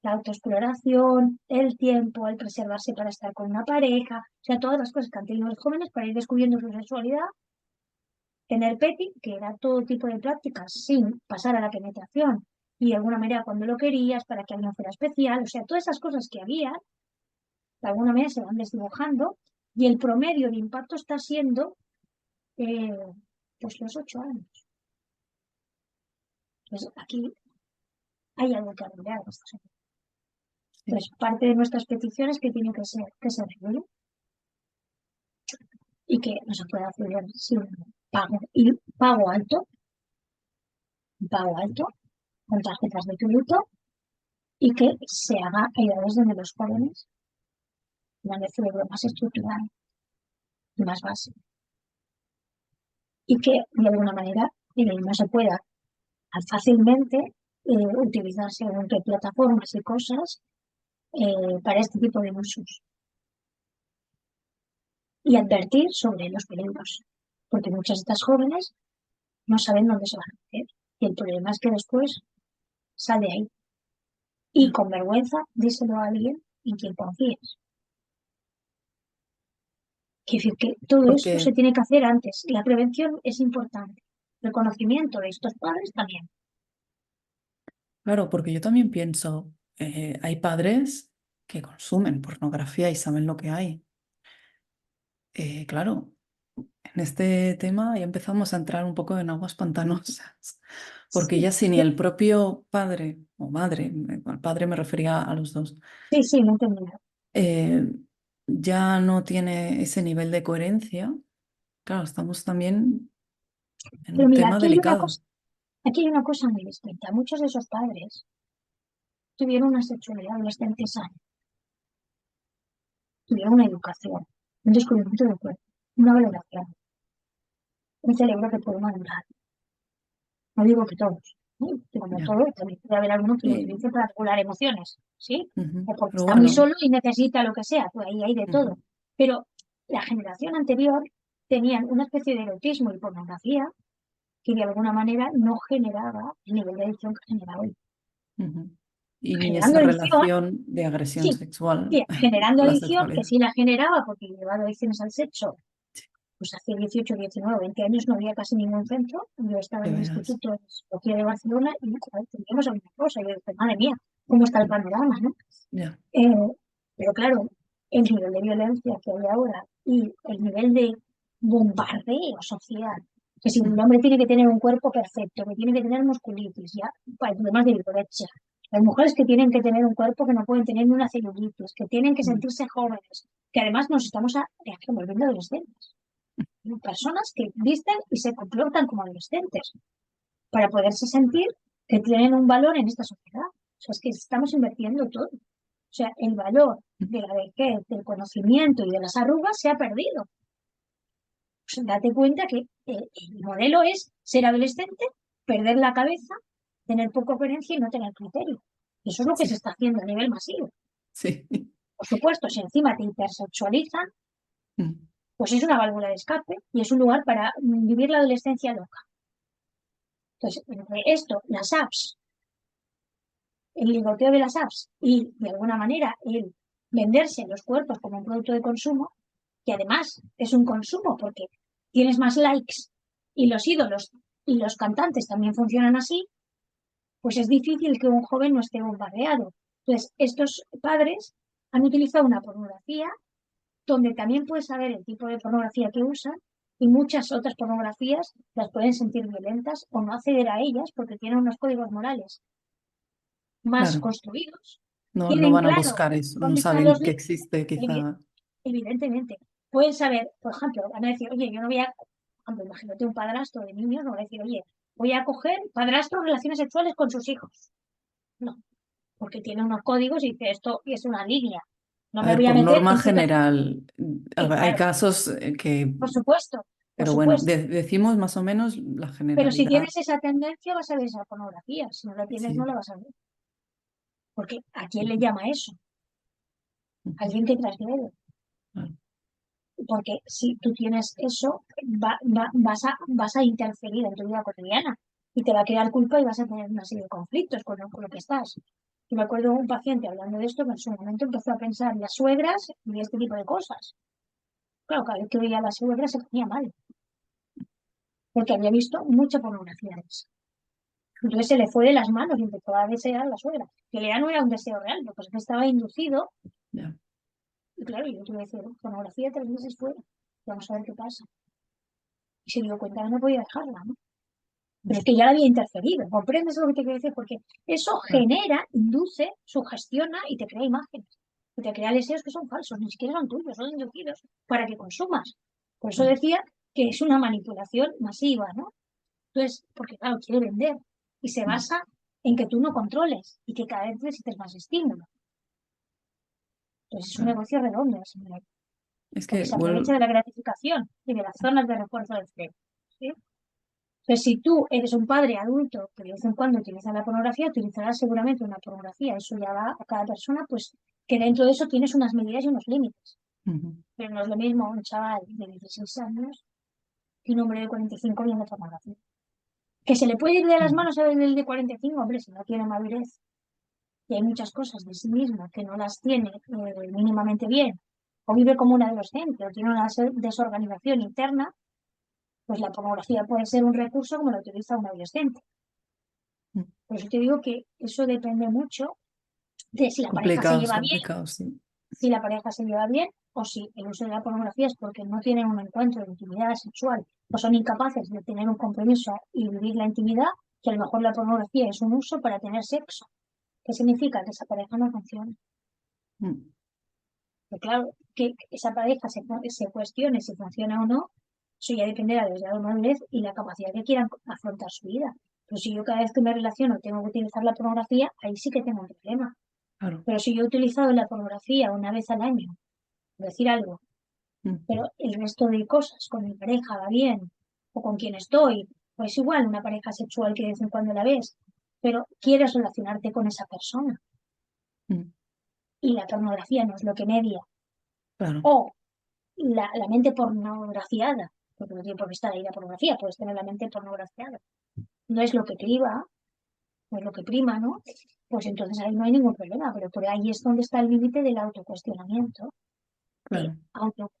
la autoexploración, el tiempo, el preservarse para estar con una pareja, o sea, todas las cosas que han tenido los jóvenes para ir descubriendo su sexualidad, tener petting, que era todo tipo de prácticas sin pasar a la penetración, y de alguna manera cuando lo querías, para que alguien fuera especial, o sea, todas esas cosas que había, de alguna manera se van desdibujando, y el promedio de impacto está siendo eh, pues los 8 años. Pues aquí hay algo que arreglar en esta sociedad. Sí. Pues parte de nuestras peticiones que tiene que se regule y que no se pueda acceder sin pago y pago alto con tarjetas de crédito y que se haga a edades donde los jóvenes tengan el cerebro más estructurado y más básico y que de alguna manera no se pueda fácilmente utilizar según qué plataformas y cosas para este tipo de usos y advertir sobre los peligros, porque muchas de estas jóvenes no saben dónde se van a meter y el problema es que después sale ahí y Ya. con vergüenza díselo a alguien en quien confíes. Quiere decir que todo esto se Porque, tiene que hacer antes. La prevención es importante. El conocimiento de estos padres también. claro, porque yo también pienso, hay padres que consumen pornografía y saben lo que hay. Claro, en este tema ya empezamos a entrar un poco en aguas pantanosas, porque Sí, ya si ni el propio padre o madre, al padre me refería a los dos, sí, sí, no entendí nada. eh, ya no tiene ese nivel de coherencia, claro, estamos también en Pero un mira, tema delicado. aquí hay una cosa muy distinta. Muchos de esos padres tuvieron una sexualidad adolescente sana, tuvieron una educación, un descubrimiento del cuerpo, una valoración, un cerebro que puede madurar. No digo que todos, ¿no? Que como Ya. todo, también puede haber alguno que lo Y, utilice para regular emociones, ¿sí? ujú. O porque Pero está muy bueno, solo y necesita lo que sea, pues ahí hay de todo. ujú, Pero la generación anterior tenían una especie de erotismo y pornografía que de alguna manera no generaba el nivel de adicción que genera hoy. ujú. Y ni Generando esa adicción, relación de agresión sí, sexual sí, generando con la adicción, que sexualidad. sí la generaba porque llevaba adicciones al sexo. Sí, Pues hace 18, 19, 20 años no había casi ningún centro. Yo estaba de en el veras. Instituto de Psicología de Barcelona y joder, teníamos alguna cosa. Y yo dije, madre mía, ¿cómo está el Mm. panorama, no? Ya. Eh, pero claro, el nivel de violencia que hay ahora y el nivel de bombardeo social, que si un Mm, hombre tiene que tener un cuerpo perfecto, que tiene que tener musculitis, ya, hay problemas de vigorexia. Las mujeres que tienen que tener un cuerpo que no pueden tener ni una celulitis, que tienen que mm, sentirse jóvenes, que además nos estamos volviendo adolescentes. Personas que visten y se comportan como adolescentes para poderse sentir que tienen un valor en esta sociedad. O sea, es que estamos invirtiendo todo. O sea, el valor mm. de la vejez, del conocimiento y de las arrugas se ha perdido. Pues date cuenta que el modelo es ser adolescente, perder la cabeza, tener poca coherencia y no tener criterio. Eso es lo que se Sí, está haciendo a nivel masivo. sí. Por supuesto, si encima te hipersexualizan, Mm, pues es una válvula de escape y es un lugar para vivir la adolescencia loca. Entonces, entre esto, las apps, el ligoteo de las apps y, de alguna manera, el venderse los cuerpos como un producto de consumo, que además es un consumo porque tienes más likes y los ídolos y los cantantes también funcionan así, pues es difícil que un joven no esté bombardeado. Entonces, estos padres han utilizado una pornografía donde también puedes saber el tipo de pornografía que usan y muchas otras pornografías las pueden sentir violentas o no acceder a ellas porque tienen unos códigos morales más claro, construidos, no, no tienen van a claro buscar eso, no dónde están los saben que límites, existe quizá. evidentemente, pueden saber, por ejemplo, van a decir, oye, yo no voy a, por ejemplo, imagínate un padrastro de niños, no va a decir, oye, voy a coger padrastros relaciones sexuales con sus hijos. No, porque tiene unos códigos y dice esto y es una línea. No A me ver, voy a por meter norma en situaciones. general, hay Claro, casos que, por supuesto, por pero bueno, supuesto. decimos más o menos la Pero si generalidad. tienes esa tendencia, vas a ver esa pornografía. Si no la tienes, no Sí. la vas a ver. Porque ¿a quién le llama eso? Ujú, Alguien que transgrede. claro, Porque si tú tienes eso, vas a interferir en tu vida cotidiana y te va a crear culpa y vas a tener una serie de conflictos con lo que estás. Yo me acuerdo de un paciente hablando de esto que en su momento empezó a pensar en las suegras y este tipo de cosas. Claro, cada vez que veía a las suegras se ponía mal, porque había visto mucha pornografía de eso. Entonces se le fue de las manos y empezó a desear a la suegra, que ya no era un deseo real, porque estaba inducido. ya, Y claro, yo tuve que decir, pornografía 3 meses fuera, vamos a ver qué pasa. Y se dio cuenta que no podía dejarla, ¿no? Pero es que ya la había interferido. ¿Comprendes lo que te quiero decir? Porque eso claro, genera, induce, sugestiona y te crea imágenes. Y te crea deseos que son falsos, ni siquiera son tuyos, son inducidos para que consumas. Por eso claro, decía que es una manipulación masiva, ¿no? Entonces, porque claro, quiere vender. Y se mm, basa en que tú no controles y que cada vez necesites más estímulo. Entonces es un claro. negocio redondo, señora, Es porque que, se aprovecha de la gratificación y de las zonas de refuerzo del cerebro. ¿Sí? Entonces, si tú eres un padre adulto que de vez en cuando utiliza la pornografía, utilizarás seguramente una pornografía. Eso ya va a cada persona, pues que dentro de eso tienes unas medidas y unos límites. ujú, Pero no es lo mismo un chaval de 16 años que un hombre de 45 viendo pornografía. Que se le puede ir de las ujú, manos a el de 45, hombre, si no tiene madurez y hay muchas cosas de sí mismo que no las tiene mínimamente bien, o vive como un adolescente, o tiene una desorganización interna, pues la pornografía puede ser un recurso como lo utiliza un adolescente. mm. Por eso te digo que eso depende mucho de si la pareja se Complicado, es lleva bien, complicado, sí. si la pareja se lleva bien, o si el uso de la pornografía es porque no tienen un encuentro de intimidad sexual, o son incapaces de tener un compromiso y vivir la intimidad, que a lo mejor la pornografía es un uso para tener sexo. ¿Qué significa? Que esa pareja no funciona. Mm, Que claro, que esa pareja se cuestione si funciona o no, eso ya dependerá de la madurez y la capacidad que quieran afrontar su vida. Pero si yo cada vez que me relaciono tengo que utilizar la pornografía, ahí sí que tengo un problema. claro. Pero si yo he utilizado la pornografía una vez al año, por decir algo, Mm, pero el resto de cosas con mi pareja va bien, o con quien estoy, o es igual una pareja sexual que de vez en cuando la ves, pero quieres relacionarte con esa persona mm, y la pornografía no es lo que media, claro, o la mente pornografiada, porque no tiene por qué estar ahí la pornografía, puedes tener la mente pornografiada, no es lo que criba, no es lo que prima, ¿no? Pues entonces ahí no hay ningún problema, pero por ahí es donde está el límite del autocuestionamiento, de claro. auto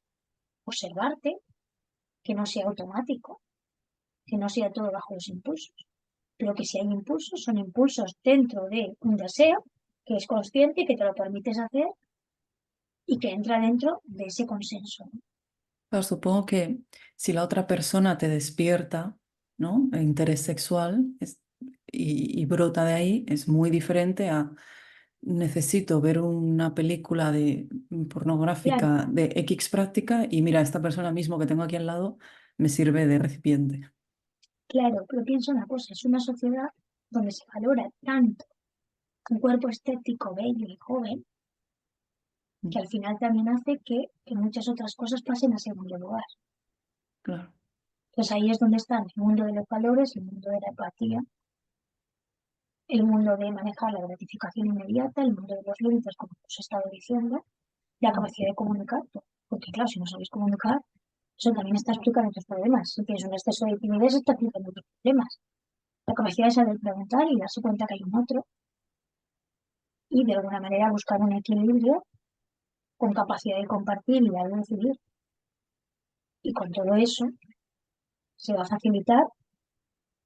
observarte, que no sea automático, que no sea todo bajo los impulsos, pero que si hay impulsos, son impulsos dentro de un deseo que es consciente y que te lo permites hacer y que entra dentro de ese consenso, ¿no? Claro, supongo que si la otra persona te despierta, ¿no? El interés sexual y brota de ahí, es muy diferente a necesito ver una película de Claro, pornográfica de X práctica y mira, esta persona mismo que tengo aquí al lado me sirve de recipiente. claro, pero pienso una cosa, es una sociedad donde se valora tanto un cuerpo estético bello y joven Mm, que al final también hace que muchas otras cosas pasen a segundo lugar. claro. Pues ahí es donde están el mundo de los valores, el mundo de la empatía, el mundo de manejar la gratificación inmediata, el mundo de los límites, como os he estado diciendo, la Mm, capacidad de comunicar, porque claro, si no sabéis comunicar, eso también está explicando otros problemas. Si tienes un exceso de timidez, está explicando otros problemas. La capacidad de saber preguntar y darse cuenta que hay un otro y de alguna manera buscar un equilibrio con capacidad de compartir y de decidir. Y con todo eso se va a facilitar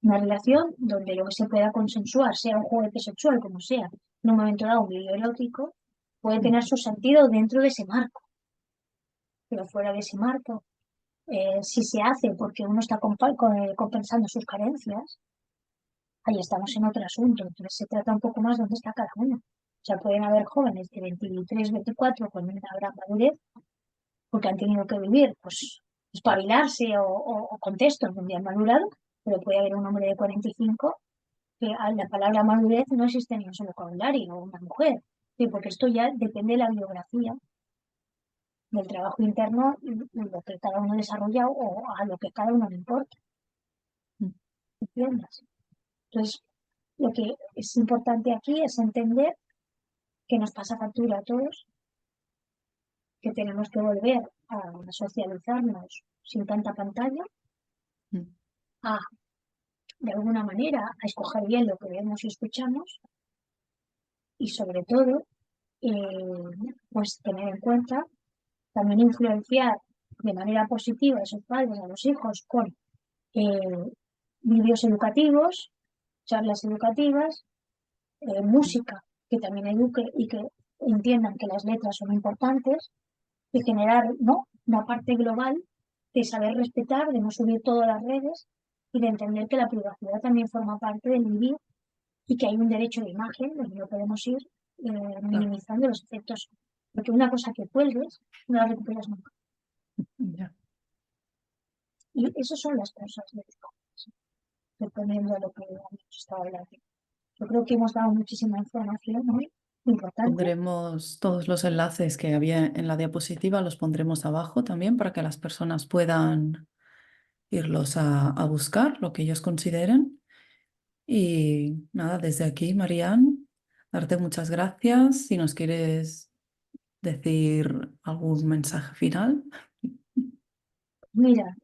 una relación donde lo que se pueda consensuar, sea un juguete sexual, como sea, en un momento dado un video erótico, puede mm, tener su sentido dentro de ese marco, pero fuera de ese marco, si se hace porque uno está compensando sus carencias, ahí estamos en otro asunto. Entonces se trata un poco más de dónde está cada uno. O sea, pueden haber jóvenes de 23, 24 con una gran madurez porque han tenido que vivir, pues, espabilarse o contextos donde han madurado, pero puede haber un hombre de 45 que a la palabra madurez no existe ni en su vocabulario, o una mujer. Sí, porque esto ya depende de la biografía, del trabajo interno y lo que cada uno desarrolla o a lo que cada uno le importa. ¿Entiendes? Entonces, lo que es importante aquí es entender que nos pasa factura a todos, que tenemos que volver a socializarnos sin tanta pantalla, a, de alguna manera, a escoger bien lo que vemos y escuchamos y, sobre todo, pues tener en cuenta, también influenciar de manera positiva a esos padres, a los hijos, con eh, vídeos educativos, charlas educativas, música que también eduque y que entiendan que las letras son importantes, de generar, ¿no?, una parte global de saber respetar, de no subir todo a las redes y de entender que la privacidad también forma parte del vivir y que hay un derecho de imagen donde no podemos ir Claro, minimizando los efectos. Porque una cosa que cuelgues no la recuperas nunca. ya. Y esas son las cosas de dependiendo de lo que hemos estado hablando. Yo creo que hemos dado muchísima información muy importante. Pondremos todos los enlaces que había en la diapositiva, los pondremos abajo también para que las personas puedan irlos a buscar, lo que ellos consideren. Y nada, desde aquí, Marian, darte muchas gracias. Si nos quieres decir algún mensaje final. Mira,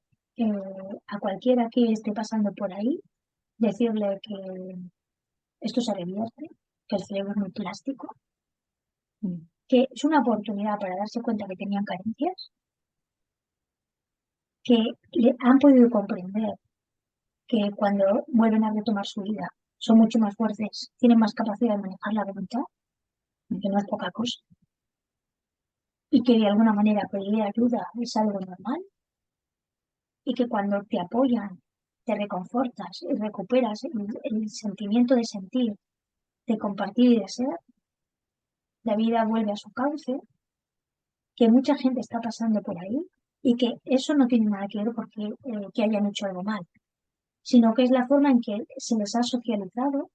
a cualquiera que esté pasando por ahí, decirle que esto se revierte, que el cerebro es muy plástico, Mm, que es una oportunidad para darse cuenta que tenían carencias, que han podido comprender que cuando vuelven a retomar su vida son mucho más fuertes, tienen más capacidad de manejar la voluntad, mm, que no es poca cosa, y que de alguna manera pedir ayuda es algo normal, y que cuando te apoyan, te reconfortas y recuperas el sentimiento de sentir, de compartir y de ser, la vida vuelve a su cauce, que mucha gente está pasando por ahí y que eso no tiene nada que ver porque que hayan hecho algo mal, sino que es la forma en que se les ha socializado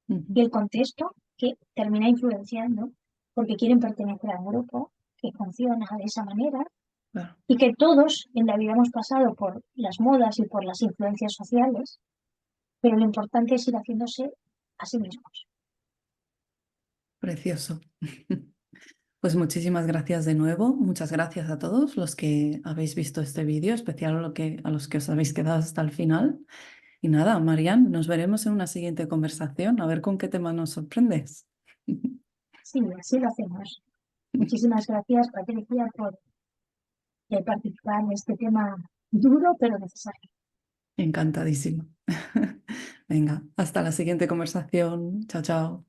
ujú, y el contexto que termina influenciando porque quieren pertenecer a un grupo que funciona de esa manera claro, y que todos en la vida hemos pasado por las modas y por las influencias sociales, pero lo importante es ir haciéndose a sí mismos. precioso. Pues muchísimas gracias de nuevo. Muchas gracias a todos los que habéis visto este vídeo, especial a los que os habéis quedado hasta el final. Y nada, Marian, nos veremos en una siguiente conversación, a ver con qué tema nos sorprendes. Sí, así lo hacemos. Muchísimas gracias, Patricia, por participar en este tema duro pero necesario. Encantadísimo. Venga, hasta la siguiente conversación. Chao, chao.